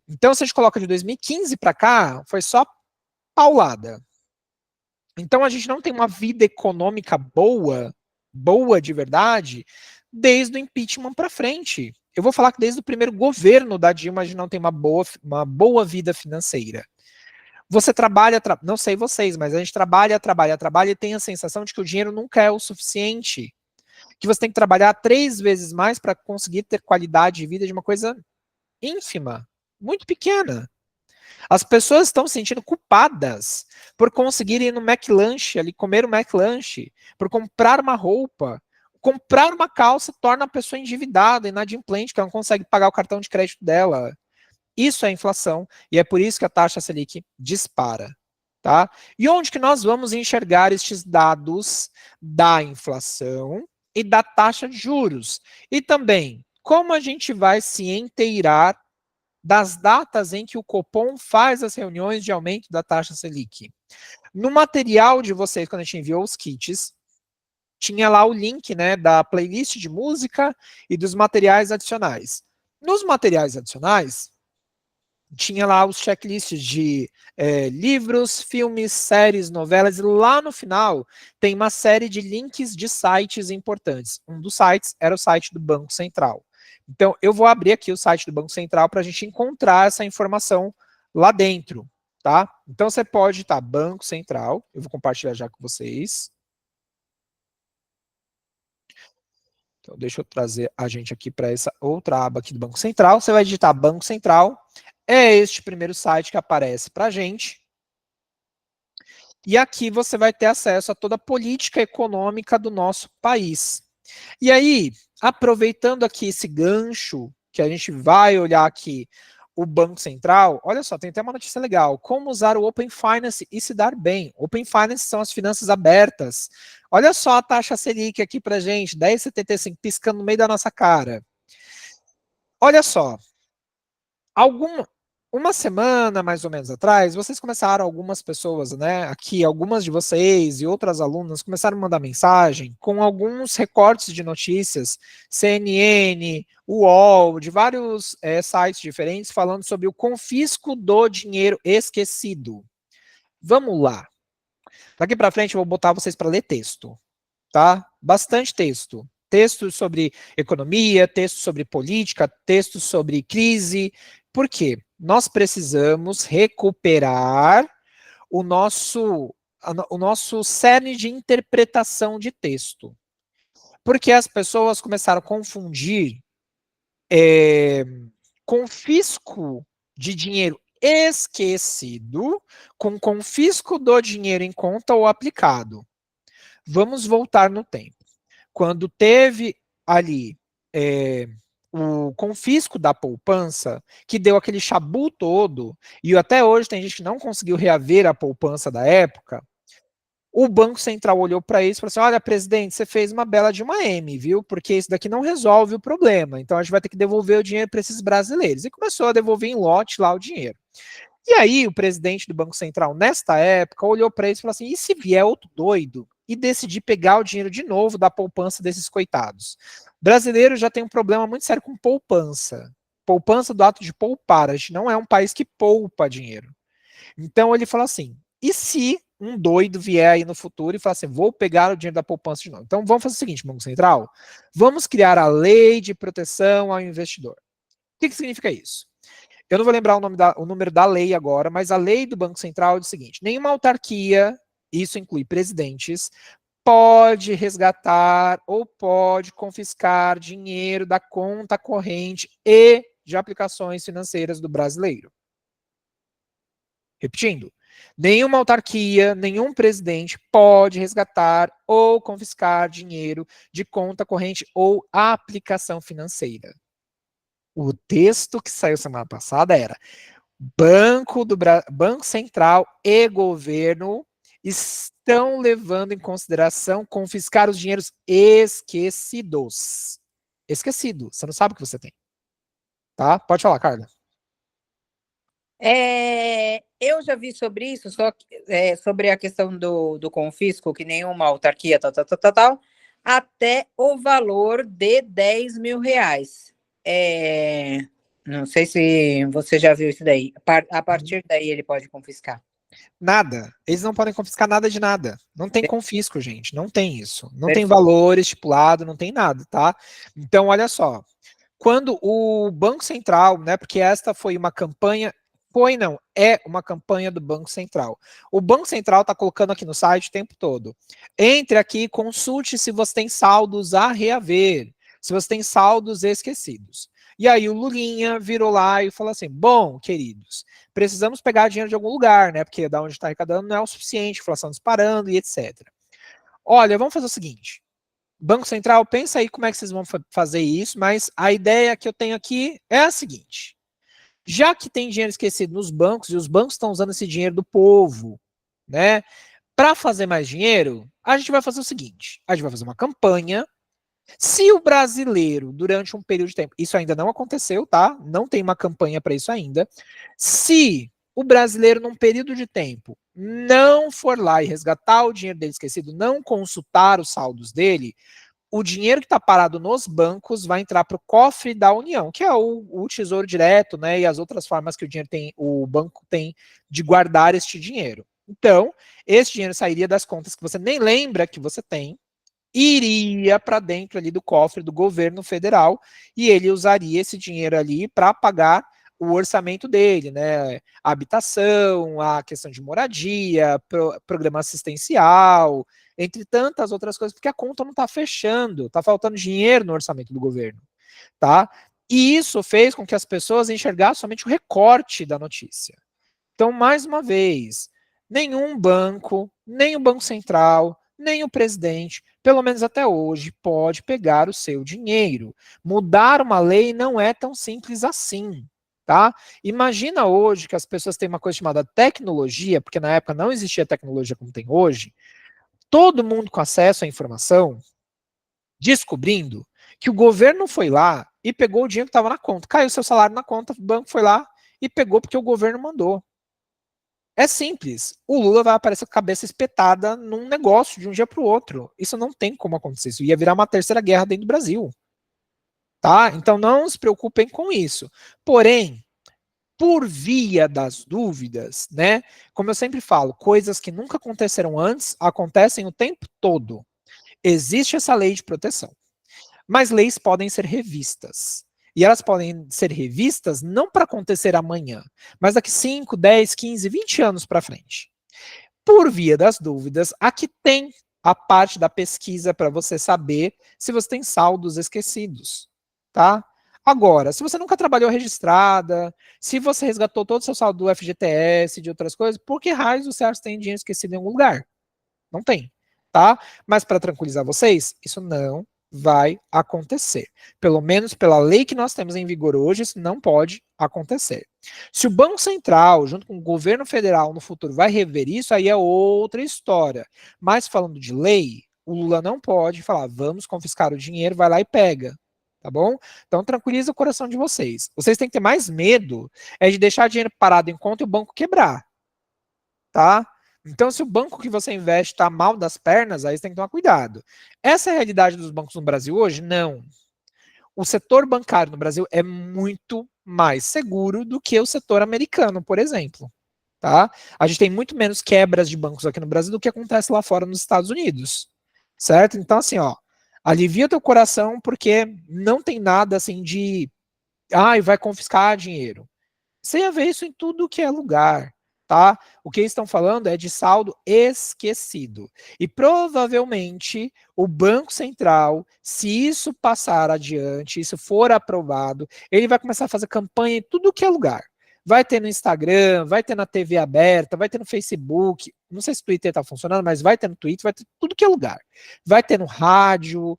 Então, se a gente coloca de 2015 para cá, foi só paulada. Então, a gente não tem uma vida econômica boa, boa de verdade, desde o impeachment para frente. Eu vou falar que desde o primeiro governo da Dilma a gente não tem uma boa vida financeira. Você trabalha, não sei vocês, mas a gente trabalha e tem a sensação de que o dinheiro nunca é o suficiente. Que você tem que trabalhar 3 vezes mais para conseguir ter qualidade de vida de uma coisa ínfima, muito pequena. As pessoas estão se sentindo culpadas por conseguirem ir no McLanche, ali, comer o McLanche, por comprar uma roupa. Comprar uma calça torna a pessoa endividada, inadimplente, que ela não consegue pagar o cartão de crédito dela. Isso é inflação, e é por isso que a taxa Selic dispara. Tá? E onde que nós vamos enxergar estes dados da inflação e da taxa de juros? E também, como a gente vai se inteirar das datas em que o Copom faz as reuniões de aumento da taxa Selic? No material de vocês, quando a gente enviou os kits, tinha lá o link, né, da playlist de música e dos materiais adicionais. Nos materiais adicionais, tinha lá os checklists de livros, filmes, séries, novelas, e lá no final tem uma série de links de sites importantes. Um dos sites era o site do Banco Central. Então, eu vou abrir aqui o site do Banco Central para a gente encontrar essa informação lá dentro, tá? Então, você pode estar Banco Central, eu vou compartilhar já com vocês. Então, deixa eu trazer a gente aqui para essa outra aba aqui do Banco Central. Você vai digitar Banco Central. É este primeiro site que aparece para a gente. E aqui você vai ter acesso a toda a política econômica do nosso país. E aí, aproveitando aqui esse gancho, que a gente vai olhar aqui o Banco Central, olha só, tem até uma notícia legal. Como usar o Open Finance e se dar bem. Open Finance são as finanças abertas. Olha só a taxa Selic aqui pra gente, 10,75, piscando no meio da nossa cara. Olha só, uma semana mais ou menos atrás, vocês começaram, algumas pessoas, né, aqui, algumas de vocês e outras alunas começaram a mandar mensagem com alguns recortes de notícias, CNN, UOL, de vários sites diferentes, falando sobre o confisco do dinheiro esquecido. Vamos lá. Daqui para frente eu vou botar vocês para ler texto, tá? Bastante texto. Texto sobre economia, texto sobre política, texto sobre crise. Por quê? Nós precisamos recuperar o nosso cerne de interpretação de texto. Porque as pessoas começaram a confundir confisco de dinheiro esquecido com confisco do dinheiro em conta ou aplicado. Vamos voltar no tempo. Quando teve ali o confisco da poupança, que deu aquele chabu todo, e até hoje tem gente que não conseguiu reaver a poupança da época, o Banco Central olhou para isso e falou assim, olha, presidente, você fez uma bela de uma M, viu? Porque isso daqui não resolve o problema, então a gente vai ter que devolver o dinheiro para esses brasileiros. E começou a devolver em lote lá o dinheiro. E aí o presidente do Banco Central, nesta época, olhou para isso e falou assim, e se vier outro doido e decidir pegar o dinheiro de novo da poupança desses coitados. Brasileiro já tem um problema muito sério com poupança. Poupança do ato de poupar. A gente não é um país que poupa dinheiro. Então ele fala assim, e se um doido vier aí no futuro e falar assim, vou pegar o dinheiro da poupança de novo? Então vamos fazer o seguinte, Banco Central, vamos criar a lei de proteção ao investidor. O que significa isso? Eu não vou lembrar o número da lei agora, mas a lei do Banco Central diz o seguinte, nenhuma autarquia, isso inclui presidentes, pode resgatar ou pode confiscar dinheiro da conta corrente e de aplicações financeiras do brasileiro. Repetindo, nenhuma autarquia, nenhum presidente pode resgatar ou confiscar dinheiro de conta corrente ou aplicação financeira. O texto que saiu semana passada era Banco Central e governo estão levando em consideração confiscar os dinheiros esquecidos. Esquecido, você não sabe o que você tem. Tá? Pode falar, Carla. Eu já vi sobre isso, sobre a questão do confisco, que nenhuma autarquia, tal, até o valor de 10 mil reais. Não sei se você já viu isso daí. A partir daí ele pode confiscar. Nada. Eles não podem confiscar nada de nada. Não tem confisco, gente. Não tem isso. Não tem valor estipulado, não tem nada, tá? Então, olha só. Quando o Banco Central, né, porque esta foi uma campanha, é uma campanha do Banco Central. O Banco Central está colocando aqui no site o tempo todo. Entre aqui, consulte se você tem saldos a reaver, se você tem saldos esquecidos. E aí o Lulinha virou lá e falou assim, bom, queridos, precisamos pegar dinheiro de algum lugar, né, porque da onde está arrecadando não é o suficiente, inflação disparando e etc. Olha, vamos fazer o seguinte, Banco Central, pensa aí como é que vocês vão fazer isso, mas a ideia que eu tenho aqui é a seguinte, já que tem dinheiro esquecido nos bancos, e os bancos estão usando esse dinheiro do povo, né, para fazer mais dinheiro, a gente vai fazer o seguinte, a gente vai fazer uma campanha. Se o brasileiro, durante um período de tempo, isso ainda não aconteceu, tá? Não tem uma campanha para isso ainda. Se o brasileiro, num período de tempo, não for lá e resgatar o dinheiro dele esquecido, não consultar os saldos dele, o dinheiro que está parado nos bancos vai entrar para o cofre da União, que é o Tesouro Direto, né? E as outras formas que o banco tem de guardar este dinheiro. Então, esse dinheiro sairia das contas que você nem lembra que você tem, iria para dentro ali do cofre do governo federal e ele usaria esse dinheiro ali para pagar o orçamento dele, né? A habitação, a questão de moradia, programa assistencial, entre tantas outras coisas, porque a conta não está fechando, está faltando dinheiro no orçamento do governo, tá? E isso fez com que as pessoas enxergassem somente o recorte da notícia. Então, mais uma vez, nenhum banco, nem o Banco Central, nem o presidente, pelo menos até hoje, pode pegar o seu dinheiro. Mudar uma lei não é tão simples assim, tá? Imagina hoje que as pessoas têm uma coisa chamada tecnologia, porque na época não existia tecnologia como tem hoje, todo mundo com acesso à informação, descobrindo que o governo foi lá e pegou o dinheiro que estava na conta. Caiu seu salário na conta, o banco foi lá e pegou porque o governo mandou. É simples. O Lula vai aparecer com a cabeça espetada num negócio de um dia para o outro. Isso não tem como acontecer. Isso ia virar uma terceira guerra dentro do Brasil. Tá? Então não se preocupem com isso. Porém, por via das dúvidas, né? Como eu sempre falo, coisas que nunca aconteceram antes acontecem o tempo todo. Existe essa lei de proteção. Mas leis podem ser revistas. E elas podem ser revistas não para acontecer amanhã, mas daqui 5, 10, 15, 20 anos para frente. Por via das dúvidas, aqui tem a parte da pesquisa para você saber se você tem saldos esquecidos, tá? Agora, se você nunca trabalhou registrada, se você resgatou todo o seu saldo do FGTS, de outras coisas, por que raios você acha que tem dinheiro esquecido em algum lugar? Não tem, tá? Mas para tranquilizar vocês, isso não vai acontecer. Pelo menos pela lei que nós temos em vigor hoje, isso não pode acontecer. Se o Banco Central, junto com o governo federal no futuro, vai rever isso, aí é outra história. Mas falando de lei, o Lula não pode falar, vamos confiscar o dinheiro, vai lá e pega. Tá bom? Então tranquiliza o coração de vocês. Vocês têm que ter mais medo é de deixar dinheiro parado em conta e o banco quebrar. Tá? Então, se o banco que você investe está mal das pernas, aí você tem que tomar cuidado. Essa é a realidade dos bancos no Brasil hoje? Não. O setor bancário no Brasil é muito mais seguro do que o setor americano, por exemplo. Tá? A gente tem muito menos quebras de bancos aqui no Brasil do que acontece lá fora nos Estados Unidos. Certo? Então, assim, ó, alivia teu coração porque não tem nada assim de vai confiscar dinheiro. Você ia ver isso em tudo que é lugar, tá? O que eles estão falando é de saldo esquecido. E provavelmente o Banco Central, se isso passar adiante, isso for aprovado, ele vai começar a fazer campanha em tudo que é lugar. Vai ter no Instagram, vai ter na TV aberta, vai ter no Facebook. Não sei se o Twitter está funcionando, mas vai ter no Twitter, vai ter tudo que é lugar. Vai ter no rádio,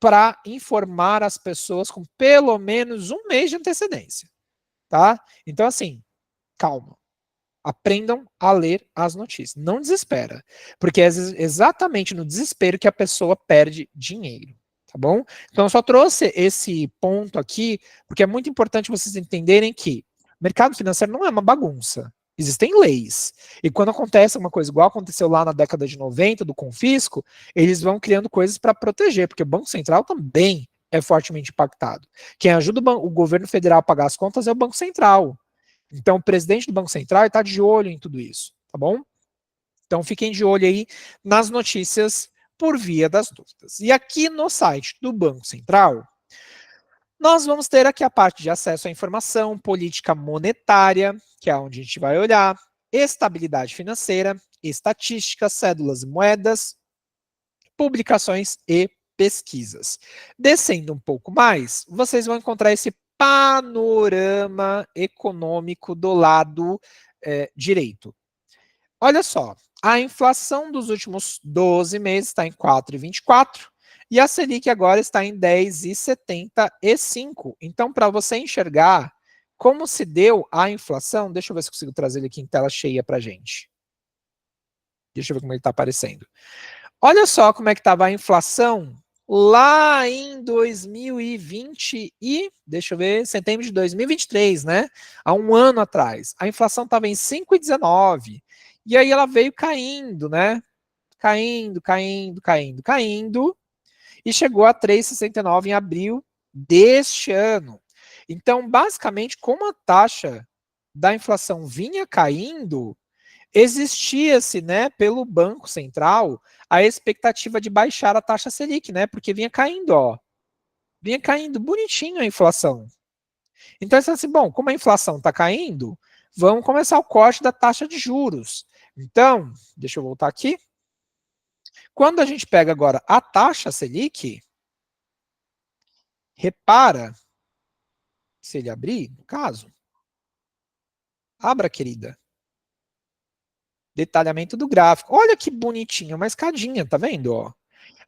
para informar as pessoas com pelo menos um mês de antecedência. Tá? Então, assim, calma. Aprendam a ler as notícias. Não desespera. Porque é exatamente no desespero que a pessoa perde dinheiro. Tá bom? Então, eu só trouxe esse ponto aqui, porque é muito importante vocês entenderem que o mercado financeiro não é uma bagunça. Existem leis. E quando acontece uma coisa igual aconteceu lá na década de 90, do confisco, eles vão criando coisas para proteger, porque o Banco Central também é fortemente impactado. Quem ajuda o governo federal a pagar as contas é o Banco Central. Então, o presidente do Banco Central está de olho em tudo isso, tá bom? Então, fiquem de olho aí nas notícias por via das dúvidas. E aqui no site do Banco Central, nós vamos ter aqui a parte de acesso à informação, política monetária, que é onde a gente vai olhar, estabilidade financeira, estatísticas, cédulas e moedas, publicações e pesquisas. Descendo um pouco mais, vocês vão encontrar esse panorama econômico do lado direito. Olha só, a inflação dos últimos 12 meses está em 4,24 e a Selic agora está em 10,75. Então, para você enxergar como se deu a inflação, deixa eu ver se eu consigo trazer ele aqui em tela cheia para a gente. Deixa eu ver como ele está aparecendo. Olha só como é que estava a inflação lá em 2020 e, deixa eu ver, setembro de 2023, né? Há um ano atrás. A inflação estava em 5,19. E aí ela veio caindo, né? Caindo, caindo, caindo, caindo. E chegou a 3,69 em abril deste ano. Então, basicamente, como a taxa da inflação vinha caindo, existia-se, né, pelo Banco Central, a expectativa de baixar a taxa Selic, né, porque vinha caindo, ó. Vinha caindo bonitinho a inflação. Então, assim, bom, como a inflação está caindo, vamos começar o corte da taxa de juros. Então, deixa eu voltar aqui. Quando a gente pega agora a taxa Selic, repara, se ele abrir, no caso, abra, querida. Detalhamento do gráfico. Olha que bonitinho, uma escadinha, tá vendo? Ó,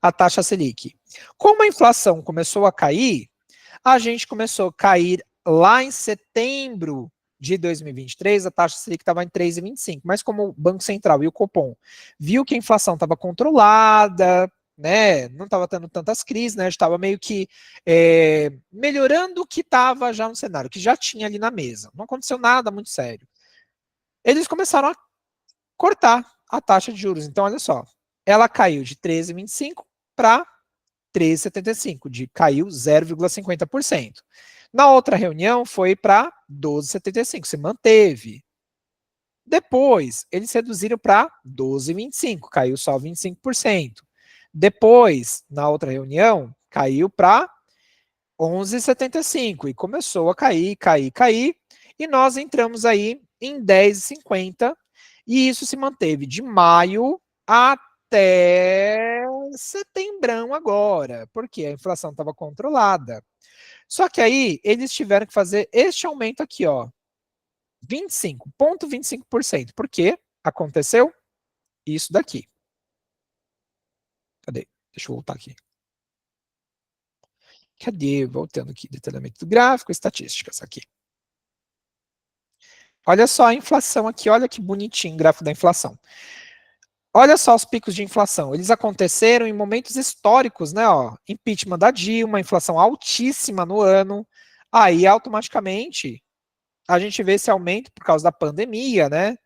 a taxa Selic. Como a inflação começou a cair, a gente começou a cair lá em setembro de 2023, a taxa Selic estava em 3,25, mas como o Banco Central e o Copom viu que a inflação estava controlada, né, não estava tendo tantas crises, né, estava meio que melhorando o que estava já no cenário, que já tinha ali na mesa. Não aconteceu nada muito sério. Eles começaram a cortar a taxa de juros. Então, olha só, ela caiu de 13,25 para 13,75, caiu 0,50%. Na outra reunião foi para 12,75, se manteve. Depois, eles reduziram para 12,25, caiu só 25%. Depois, na outra reunião, caiu para 11,75 e começou a cair, cair, cair. E nós entramos aí em 10,50 e isso se manteve de maio até setembrão agora, porque a inflação estava controlada. Só que aí eles tiveram que fazer este aumento aqui, ó, 25,25%. Por quê? Aconteceu isso daqui. Cadê? Deixa eu voltar aqui. Cadê? Voltando aqui, detalhamento do gráfico, estatísticas aqui. Olha só a inflação aqui, olha que bonitinho o gráfico da inflação. Olha só os picos de inflação. Eles aconteceram em momentos históricos, né? Ó, impeachment da Dilma, inflação altíssima no ano. Aí, automaticamente, a gente vê esse aumento por causa da pandemia, né?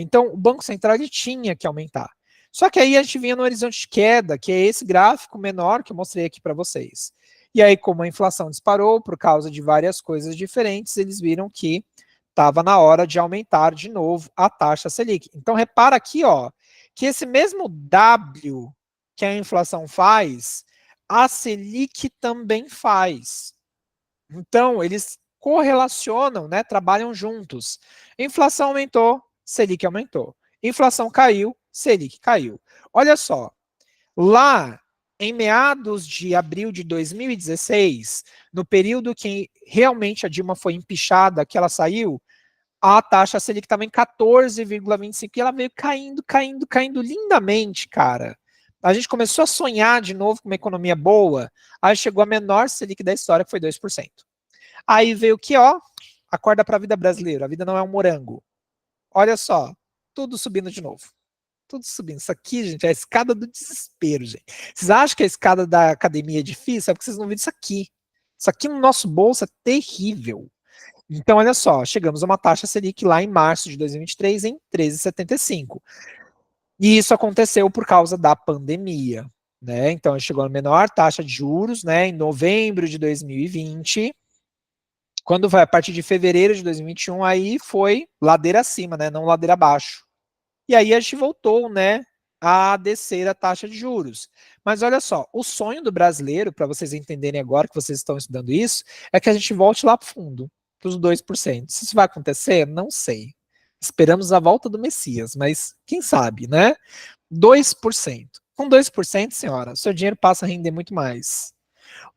Então, o Banco Central ele tinha que aumentar. Só que aí a gente vinha no horizonte de queda, que é esse gráfico menor que eu mostrei aqui para vocês. E aí, como a inflação disparou por causa de várias coisas diferentes, eles viram que estava na hora de aumentar de novo a taxa Selic. Então, repara aqui, ó, que esse mesmo W que a inflação faz, a Selic também faz. Então, eles correlacionam, né, trabalham juntos. Inflação aumentou, Selic aumentou. Inflação caiu, Selic caiu. Olha só, lá em meados de abril de 2016, no período que realmente a Dilma foi empichada, que ela saiu, a taxa Selic estava em 14,25 e ela veio caindo, caindo, caindo lindamente, cara. A gente começou a sonhar de novo com uma economia boa, aí chegou a menor Selic da história, que foi 2%. Aí veio que, ó, acorda para a vida brasileira, a vida não é um morango. Olha só, tudo subindo de novo. Tudo subindo. Isso aqui, gente, é a escada do desespero, gente. Vocês acham que a escada da academia é difícil? É porque vocês não viram isso aqui. Isso aqui no nosso bolso é terrível. Então, olha só, chegamos a uma taxa Selic lá em março de 2023 em 13,75. E isso aconteceu por causa da pandemia, né? Então, chegou a menor taxa de juros, né, em novembro de 2020. Quando vai a partir de fevereiro de 2021, aí foi ladeira acima, né, não ladeira abaixo. E aí a gente voltou, né, a descer a taxa de juros. Mas olha só, o sonho do brasileiro, para vocês entenderem agora que vocês estão estudando isso, é que a gente volte lá para o fundo, para os 2%. Se isso vai acontecer, não sei. Esperamos a volta do Messias, mas quem sabe, né? 2%. Com 2%, senhora, seu dinheiro passa a render muito mais.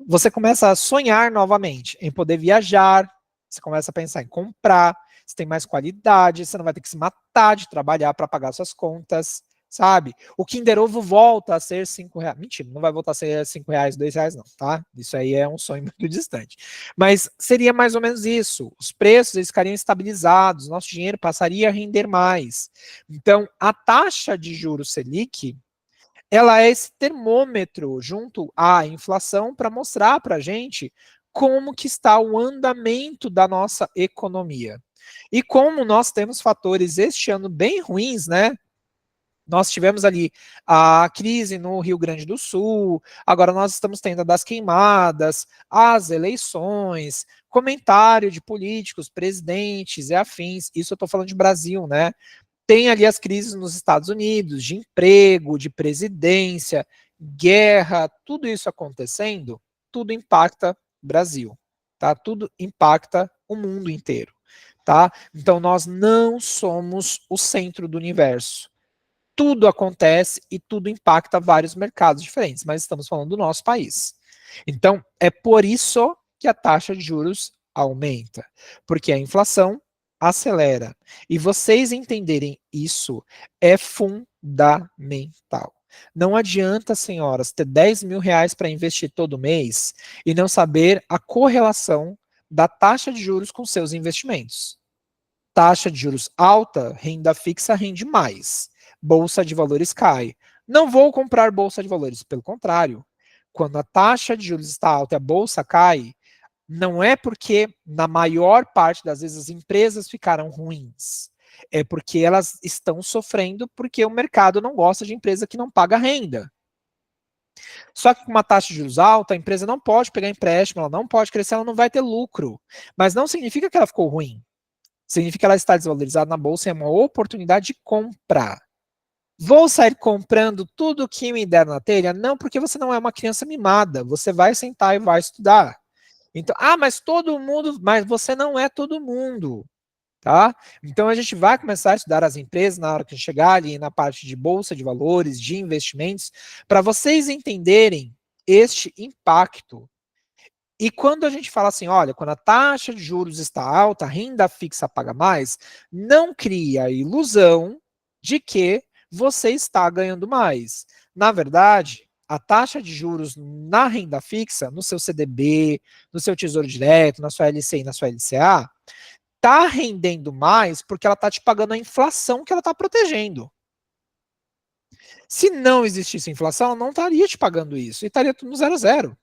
Você começa a sonhar novamente em poder viajar, você começa a pensar em comprar, você tem mais qualidade, você não vai ter que se matar de trabalhar para pagar suas contas, sabe? O Kinder Ovo volta a ser R$ 5. Mentira, não vai voltar a ser R$ 5, R$ 2 não, tá? Isso aí é um sonho muito distante. Mas seria mais ou menos isso. Os preços eles ficariam estabilizados, nosso dinheiro passaria a render mais. Então, a taxa de juros Selic, ela é esse termômetro junto à inflação para mostrar para a gente como que está o andamento da nossa economia. E como nós temos fatores este ano bem ruins, né? Nós tivemos ali a crise no Rio Grande do Sul, agora nós estamos tendo a das queimadas, as eleições, comentário de políticos, presidentes e afins, isso eu estou falando de Brasil, né? Tem ali as crises nos Estados Unidos, de emprego, de presidência, guerra, tudo isso acontecendo, tudo impacta o Brasil, tá? Tudo impacta o mundo inteiro, tá? Então nós não somos o centro do universo. Tudo acontece e tudo impacta vários mercados diferentes, mas estamos falando do nosso país. Então, é por isso que a taxa de juros aumenta, porque a inflação acelera. E vocês entenderem isso é fundamental. Não adianta, senhoras, ter R$ 10.000 para investir todo mês e não saber a correlação da taxa de juros com seus investimentos. Taxa de juros alta, renda fixa rende mais. Bolsa de valores cai. Não vou comprar bolsa de valores, pelo contrário. Quando a taxa de juros está alta e a bolsa cai, não é porque, na maior parte das vezes, as empresas ficaram ruins. É porque elas estão sofrendo porque o mercado não gosta de empresa que não paga renda. Só que com uma taxa de juros alta, a empresa não pode pegar empréstimo, ela não pode crescer, ela não vai ter lucro. Mas não significa que ela ficou ruim. Significa que ela está desvalorizada na bolsa e é uma oportunidade de comprar. Vou sair comprando tudo que me der na telha? Não, porque você não é uma criança mimada. Você vai sentar e vai estudar. Então, mas todo mundo, mas você não é todo mundo, tá? Então a gente vai começar a estudar as empresas na hora que chegar ali na parte de bolsa de valores, de investimentos, para vocês entenderem este impacto. E quando a gente fala assim, olha, quando a taxa de juros está alta, a renda fixa paga mais, não cria a ilusão de que você está ganhando mais. Na verdade, a taxa de juros na renda fixa, no seu CDB, no seu Tesouro Direto, na sua LCI e na sua LCA, está rendendo mais porque ela está te pagando a inflação que ela está protegendo. Se não existisse inflação, ela não estaria te pagando isso, e estaria tudo no 0 a 0.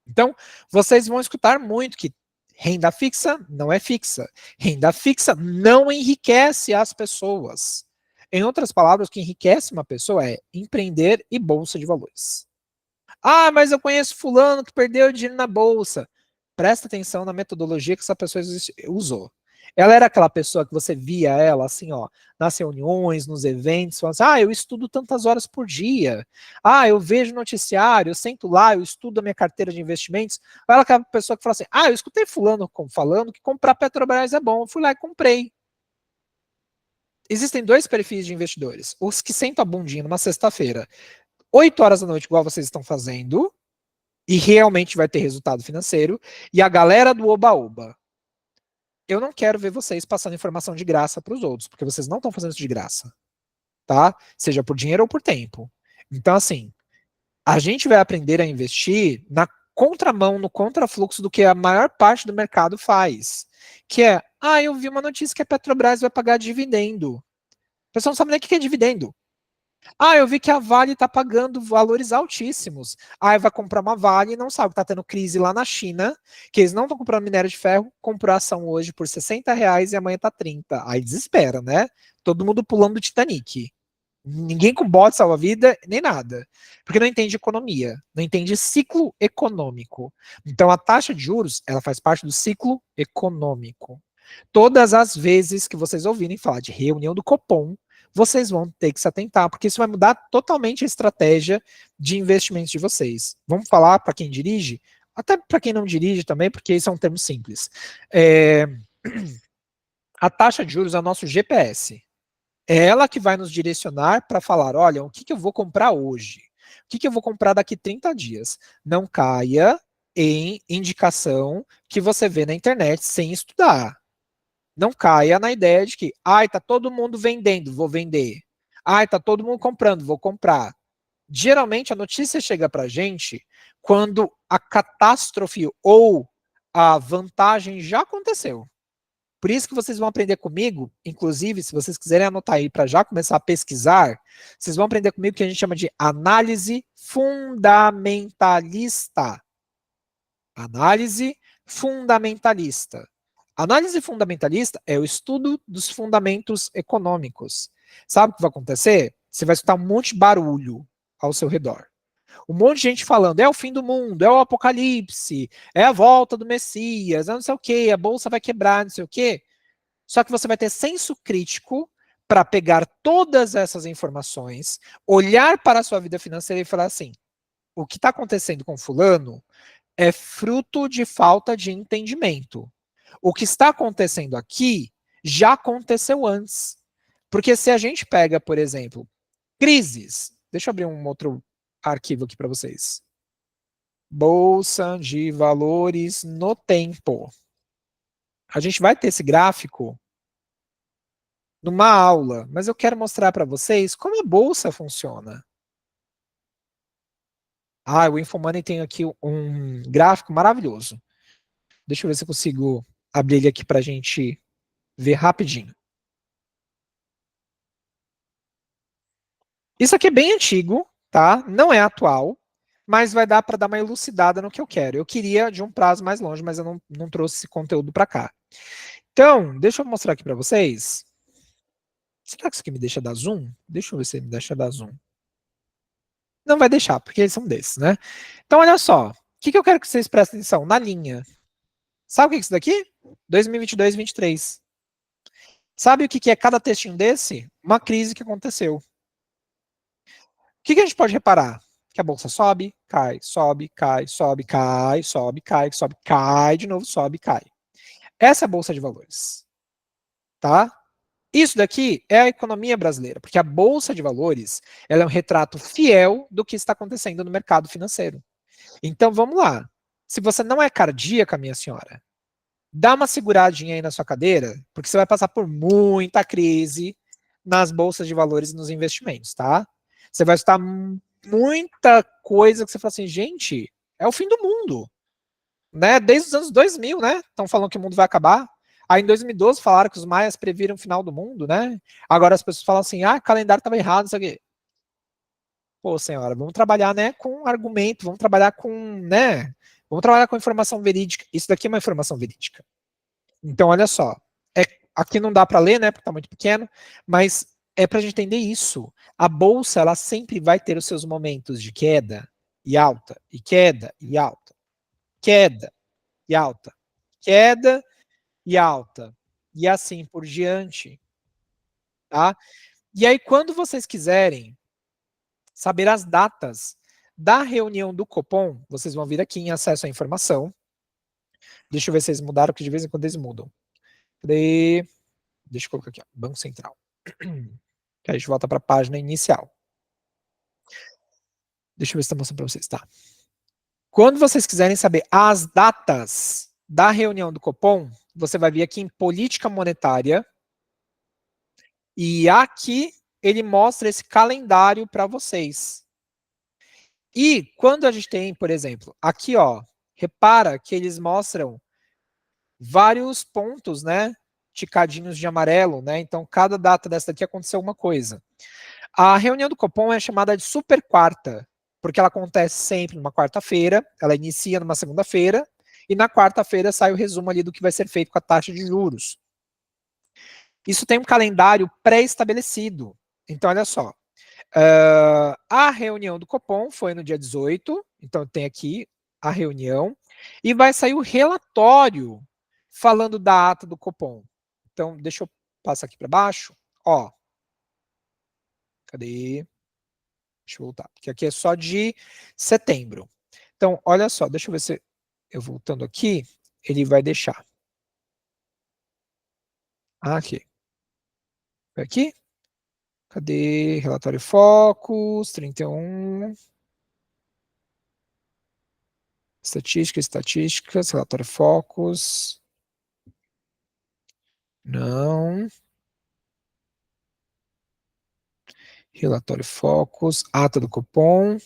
Então, vocês vão escutar muito que Renda fixa não é fixa. Renda fixa não enriquece as pessoas. Em outras palavras, o que enriquece uma pessoa é empreender e bolsa de valores. Ah, mas eu conheço fulano que perdeu dinheiro na bolsa. Presta atenção na metodologia que essa pessoa usou. Ela era aquela pessoa que você via ela assim, ó, nas reuniões, nos eventos, falando assim, eu estudo tantas horas por dia. Eu vejo noticiário, eu sento lá, eu estudo a minha carteira de investimentos. Ou ela é aquela pessoa que fala assim, eu escutei fulano falando que comprar Petrobras é bom, eu fui lá e comprei. Existem dois perfis de investidores. Os que sentam a bundinha numa sexta-feira, 8 horas da noite, igual vocês estão fazendo, e realmente vai ter resultado financeiro, e a galera do oba-oba. Eu não quero ver vocês passando informação de graça para os outros, porque vocês não estão fazendo isso de graça, tá? Seja por dinheiro ou por tempo. Então, assim, a gente vai aprender a investir na contramão, no contrafluxo do que a maior parte do mercado faz, que é, eu vi uma notícia que a Petrobras vai pagar dividendo. O pessoal não sabe nem o que é dividendo. Eu vi que a Vale está pagando valores altíssimos. Aí vai comprar uma Vale e não sabe que está tendo crise lá na China, que eles não estão comprando minério de ferro, comprou a ação hoje por R$ 60 e amanhã está 30. Aí desespera, né? Todo mundo pulando do Titanic. Ninguém com bote salva-vida, nem nada. Porque não entende economia, não entende ciclo econômico. Então a taxa de juros, ela faz parte do ciclo econômico. Todas as vezes que vocês ouvirem falar de reunião do Copom, vocês vão ter que se atentar, porque isso vai mudar totalmente a estratégia de investimentos de vocês. Vamos falar para quem dirige? Até para quem não dirige também, porque isso é um termo simples. A taxa de juros é o nosso GPS. É ela que vai nos direcionar para falar, olha, o que eu vou comprar hoje? O que eu vou comprar daqui 30 dias? Não caia em indicação que você vê na internet sem estudar. Não caia na ideia de que, tá todo mundo vendendo, vou vender. Tá todo mundo comprando, vou comprar. Geralmente a notícia chega pra gente quando a catástrofe ou a vantagem já aconteceu. Por isso que vocês vão aprender comigo, inclusive, se vocês quiserem anotar aí para já começar a pesquisar, vocês vão aprender comigo o que a gente chama de análise fundamentalista. Análise fundamentalista. Análise fundamentalista é o estudo dos fundamentos econômicos. Sabe o que vai acontecer? Você vai escutar um monte de barulho ao seu redor. Um monte de gente falando, é o fim do mundo, é o apocalipse, é a volta do Messias, é não sei o quê, a bolsa vai quebrar, não sei o quê. Só que você vai ter senso crítico para pegar todas essas informações, olhar para a sua vida financeira e falar assim, o que está acontecendo com fulano é fruto de falta de entendimento. O que está acontecendo aqui já aconteceu antes. Porque se a gente pega, por exemplo, crises, deixa eu abrir um outro arquivo aqui para vocês. Bolsa de valores no tempo. A gente vai ter esse gráfico numa aula, mas eu quero mostrar para vocês como a bolsa funciona. O Infomoney tem aqui um gráfico maravilhoso. Deixa eu ver se eu consigo abrir ele aqui para a gente ver rapidinho. Isso aqui é bem antigo, tá? Não é atual, mas vai dar para dar uma elucidada no que eu quero. Eu queria de um prazo mais longe, mas eu não trouxe esse conteúdo para cá. Então, deixa eu mostrar aqui para vocês. Será que isso aqui me deixa dar zoom? Deixa eu ver se me deixa dar zoom. Não vai deixar, porque eles são desses, né? Então, olha só. O que eu quero que vocês prestem atenção? Na linha. Sabe o que é isso daqui? 2022, 2023. Sabe o que é cada textinho desse? Uma crise que aconteceu. O que a gente pode reparar? Que a bolsa sobe, cai, sobe, cai, sobe, cai, sobe, cai, sobe, cai, de novo, sobe, cai. Essa é a bolsa de valores. Tá? Isso daqui é a economia brasileira, porque a bolsa de valores ela é um retrato fiel do que está acontecendo no mercado financeiro. Então vamos lá. Se você não é cardíaca, minha senhora, dá uma seguradinha aí na sua cadeira, porque você vai passar por muita crise nas bolsas de valores e nos investimentos, tá? Você vai estar muita coisa que você fala assim, gente, é o fim do mundo. Né? Desde os anos 2000, né? Estão falando que o mundo vai acabar. Aí em 2012 falaram que os maias previram o final do mundo, né? Agora as pessoas falam assim, o calendário estava errado, não sei o quê. Pô, senhora, vamos trabalhar, né, com argumento, vamos trabalhar com, né, Vamos trabalhar com informação verídica. Isso daqui é uma informação verídica. Então, olha só. Aqui não dá para ler, né? Porque está muito pequeno, mas é para a gente entender isso. A bolsa, ela sempre vai ter os seus momentos de queda e alta, e queda e alta, queda e alta, queda e alta, e assim por diante, tá? E aí, quando vocês quiserem saber as datas da reunião do Copom, vocês vão vir aqui em acesso à informação. Deixa eu ver se eles mudaram, que de vez em quando eles mudam. Deixa eu colocar aqui, ó, Banco Central. Que a gente volta para a página inicial. Deixa eu ver se está mostrando para vocês, tá? Quando vocês quiserem saber as datas da reunião do Copom, você vai vir aqui em política monetária e aqui ele mostra esse calendário para vocês. E quando a gente tem, por exemplo, aqui, ó, repara que eles mostram vários pontos, né, ticadinhos de amarelo, né? Então cada data dessa daqui aconteceu uma coisa. A reunião do Copom é chamada de super quarta, porque ela acontece sempre numa quarta-feira, ela inicia numa segunda-feira, e na quarta-feira sai o resumo ali do que vai ser feito com a taxa de juros. Isso tem um calendário pré-estabelecido. Então, olha só. A reunião do Copom foi no dia 18, então tem aqui a reunião, e vai sair o relatório falando da ata do Copom. Então, deixa eu passar aqui para baixo. Ó, cadê? Deixa eu voltar, porque aqui é só de setembro. Então, olha só, deixa eu ver se eu voltando aqui, ele vai deixar. Aqui. Aqui. Cadê? Relatório Focus, 31. Estatísticas, relatório Focus. Não. Relatório Focus, ata do Copom.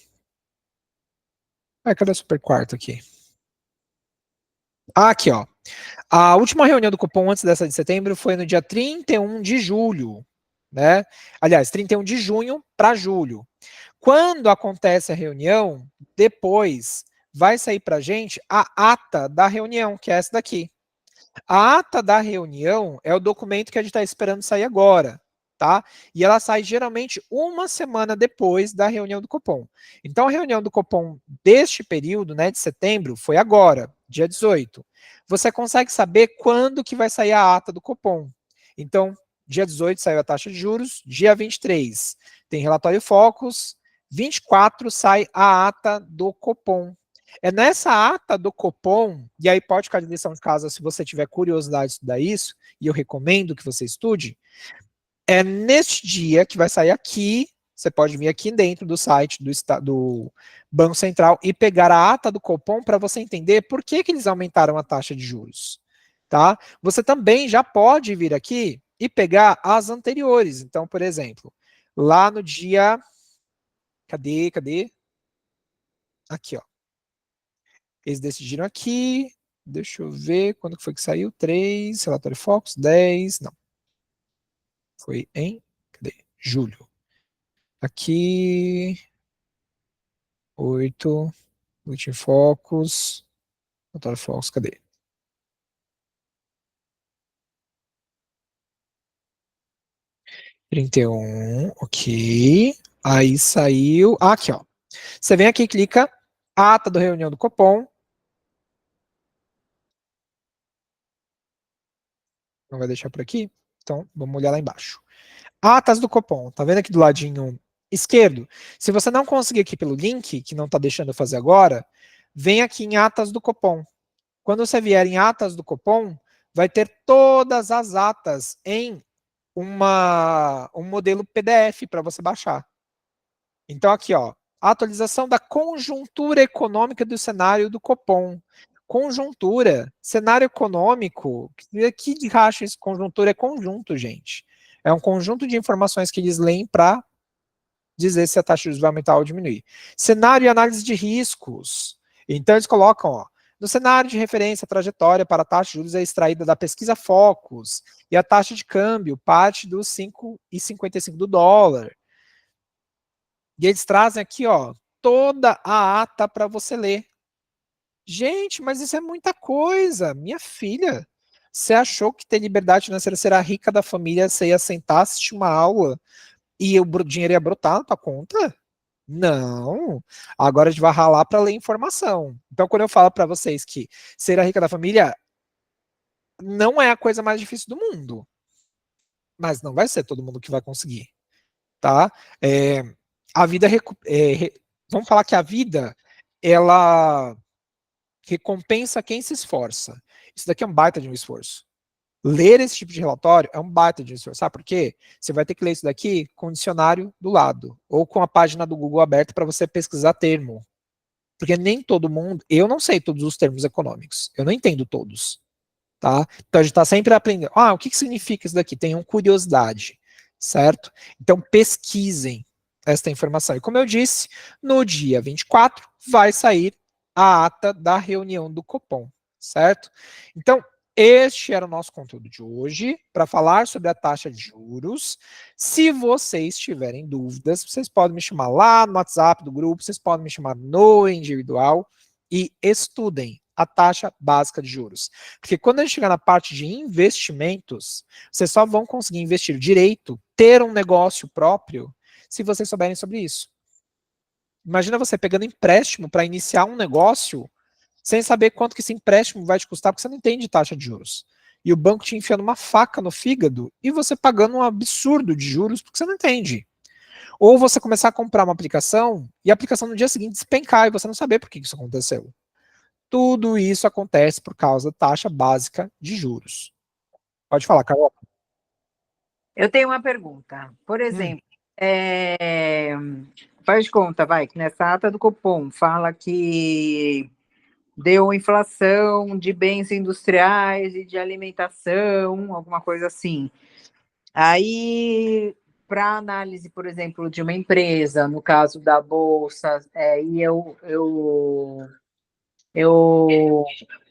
Cadê a super quarta aqui? Aqui, ó. A última reunião do Copom antes dessa de setembro foi no dia 31 de julho, né? Aliás, 31 de junho para julho. Quando acontece a reunião, depois vai sair para a gente a ata da reunião, que é essa daqui. A ata da reunião é o documento que a gente está esperando sair agora, tá? E ela sai geralmente uma semana depois da reunião do Copom. Então, a reunião do Copom deste período, né, de setembro, foi agora, dia 18. Você consegue saber quando que vai sair a ata do Copom. Então, dia 18 saiu a taxa de juros, dia 23 tem relatório Focus, 24 sai a ata do Copom. É nessa ata do Copom, e aí pode ficar de lição de casa se você tiver curiosidade de estudar isso, e eu recomendo que você estude, é neste dia que vai sair aqui, você pode vir aqui dentro do site do Banco Central e pegar a ata do Copom para você entender por que eles aumentaram a taxa de juros. Tá? Você também já pode vir aqui e pegar as anteriores. Então, por exemplo, lá no dia... Cadê? Aqui, ó. Eles decidiram aqui. Deixa eu ver quando foi que saiu. 3, relatório Focus, 10. Não. Foi em. Cadê? Julho. Aqui. 8. Boletim Focus. Relatório Focus, cadê? Trinta e um, ok. Aí saiu. Aqui, ó. Você vem aqui, clica. Ata da reunião do Copom. Não vai deixar por aqui? Então, vamos olhar lá embaixo. Atas do Copom. Tá vendo aqui do ladinho esquerdo? Se você não conseguir aqui pelo link, que não está deixando eu fazer agora, vem aqui em Atas do Copom. Quando você vier em Atas do Copom, vai ter todas as atas em um modelo PDF para você baixar. Então aqui, ó, atualização da conjuntura econômica do cenário do Copom. Conjuntura, cenário econômico, que de racha isso? Conjuntura é conjunto, gente. É um conjunto de informações que eles leem para dizer se a taxa de juros vai aumentar ou diminuir. Cenário e análise de riscos. Então eles colocam, ó, no cenário de referência, a trajetória para a taxa de juros é extraída da pesquisa Focus e a taxa de câmbio parte dos 5,55 do dólar. E eles trazem aqui, ó, toda a ata para você ler. Gente, mas isso é muita coisa. Minha filha, você achou que ter liberdade financeira ser a rica da família, você ia sentar, assistir uma aula e o dinheiro ia brotar na tua conta? Não. Agora a gente vai ralar para ler informação. Então, quando eu falo para vocês que ser a rica da família não é a coisa mais difícil do mundo, mas não vai ser todo mundo que vai conseguir, tá? É, a vida, vamos falar que a vida, ela recompensa quem se esforça. Isso daqui é um baita de um esforço. Ler esse tipo de relatório é um baita de um esforço. Sabe por quê? Você vai ter que ler isso daqui com o dicionário do lado, ou com a página do Google aberta para você pesquisar termo. Porque nem todo mundo, eu não sei todos os termos econômicos, eu não entendo todos, tá? Então a gente está sempre aprendendo. O que significa isso daqui? Tenham curiosidade, certo? Então pesquisem esta informação. E como eu disse, no dia 24 vai sair a ata da reunião do Copom, certo? Então, este era o nosso conteúdo de hoje, para falar sobre a taxa de juros. Se vocês tiverem dúvidas, vocês podem me chamar lá no WhatsApp do grupo, vocês podem me chamar no individual e estudem a taxa básica de juros. Porque quando a gente chegar na parte de investimentos, vocês só vão conseguir investir direito, ter um negócio próprio, se vocês souberem sobre isso. Imagina você pegando empréstimo para iniciar um negócio sem saber quanto que esse empréstimo vai te custar, porque você não entende taxa de juros. E o banco te enfiando uma faca no fígado e você pagando um absurdo de juros porque você não entende. Ou você começar a comprar uma aplicação e a aplicação no dia seguinte despencar e você não saber por que isso aconteceu. Tudo isso acontece por causa da taxa básica de juros. Pode falar, Carol. Eu tenho uma pergunta. Por Hum, exemplo, faz de conta, vai, que nessa ata do Copom fala que deu inflação de bens industriais e de alimentação, alguma coisa assim. Aí, para análise, por exemplo, de uma empresa, no caso da Bolsa,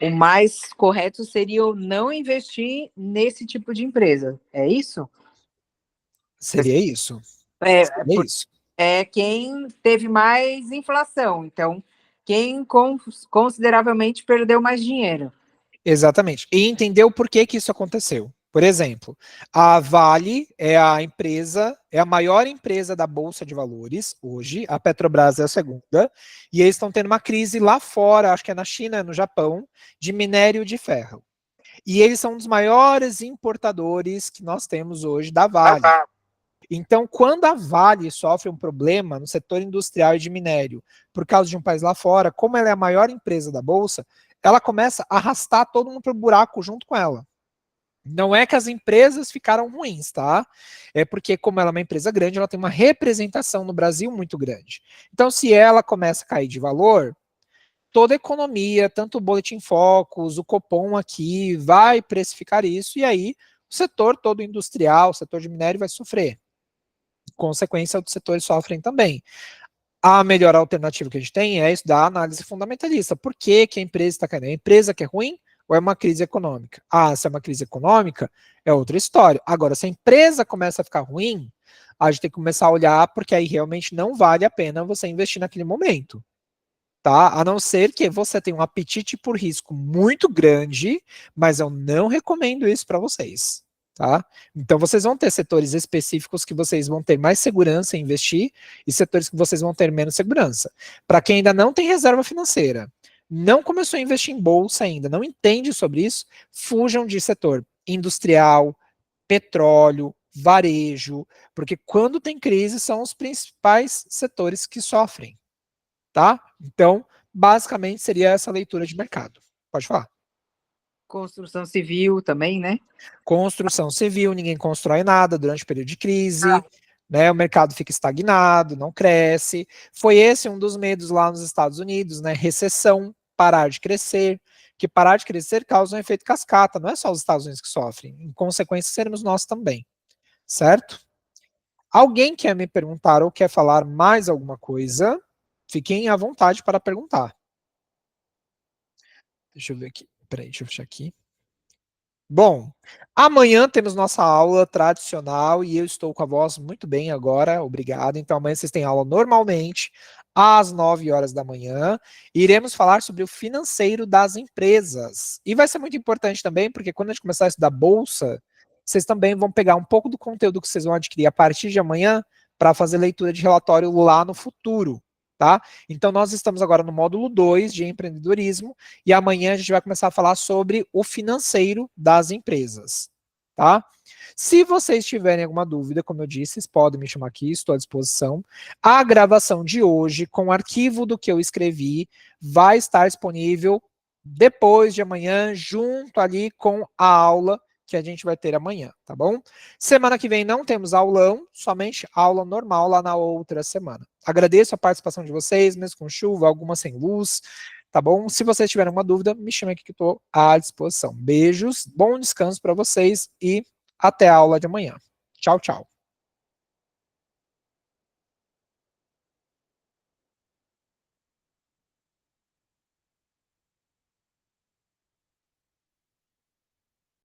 o mais correto seria eu não investir nesse tipo de empresa. É isso? seria isso. É, Seria isso. é quem teve mais inflação, então quem consideravelmente perdeu mais dinheiro. Exatamente. E entender o porquê que isso aconteceu. Por exemplo, a Vale é a empresa, é a maior empresa da Bolsa de Valores hoje, a Petrobras é a segunda, e eles estão tendo uma crise lá fora, acho que é na China, no Japão, de minério de ferro. E eles são um dos maiores importadores que nós temos hoje da Vale. Então, quando a Vale sofre um problema no setor industrial e de minério por causa de um país lá fora, como ela é a maior empresa da Bolsa, ela começa a arrastar todo mundo para o buraco junto com ela. Não é que as empresas ficaram ruins, tá? É porque, como ela é uma empresa grande, ela tem uma representação no Brasil muito grande. Então, se ela começa a cair de valor, toda a economia, tanto o Boletim Focus, o Copom aqui, vai precificar isso, e aí o setor todo industrial, o setor de minério vai sofrer. Consequência, outros setores sofrem também. A melhor alternativa que a gente tem é estudar a análise fundamentalista. Por que, que a empresa está caindo? É a empresa que é ruim ou é uma crise econômica? Se é uma crise econômica, é outra história. Agora, se a empresa começa a ficar ruim, a gente tem que começar a olhar, porque aí realmente não vale a pena você investir naquele momento. Tá? A não ser que você tenha um apetite por risco muito grande, mas eu não recomendo isso para vocês. Tá? Então vocês vão ter setores específicos que vocês vão ter mais segurança em investir e setores que vocês vão ter menos segurança. Para quem ainda não tem reserva financeira, não começou a investir em bolsa ainda, não entende sobre isso, fujam de setor industrial, petróleo, varejo, porque quando tem crise são os principais setores que sofrem, tá? Então, basicamente seria essa leitura de mercado. Pode falar. Construção civil também, né? Construção civil, ninguém constrói nada durante o período de crise, né? O mercado fica estagnado, não cresce. Foi esse um dos medos lá nos Estados Unidos, né? Recessão, parar de crescer, que parar de crescer causa um efeito cascata, não é só os Estados Unidos que sofrem, em consequência seremos nós também, certo? Alguém quer me perguntar ou quer falar mais alguma coisa? Fiquem à vontade para perguntar. Deixa eu ver aqui. Peraí, deixa eu fechar aqui. Bom, amanhã temos nossa aula tradicional e eu estou com a voz muito bem agora, obrigado. Então amanhã vocês têm aula normalmente, às 9 horas da manhã, iremos falar sobre o financeiro das empresas. E vai ser muito importante também, porque quando a gente começar a estudar bolsa, vocês também vão pegar um pouco do conteúdo que vocês vão adquirir a partir de amanhã para fazer leitura de relatório lá no futuro, tá? Então nós estamos agora no módulo 2 de empreendedorismo e amanhã a gente vai começar a falar sobre o financeiro das empresas, tá? Se vocês tiverem alguma dúvida, como eu disse, vocês podem me chamar aqui, estou à disposição. A gravação de hoje, com o arquivo do que eu escrevi, vai estar disponível depois de amanhã, junto ali com a aula que a gente vai ter amanhã, tá bom? Semana que vem não temos aulão, somente aula normal lá na outra semana. Agradeço a participação de vocês, mesmo com chuva, algumas sem luz, tá bom? Se vocês tiverem alguma dúvida, me chamem aqui que eu estou à disposição. Beijos, bom descanso para vocês e até a aula de amanhã. Tchau, tchau.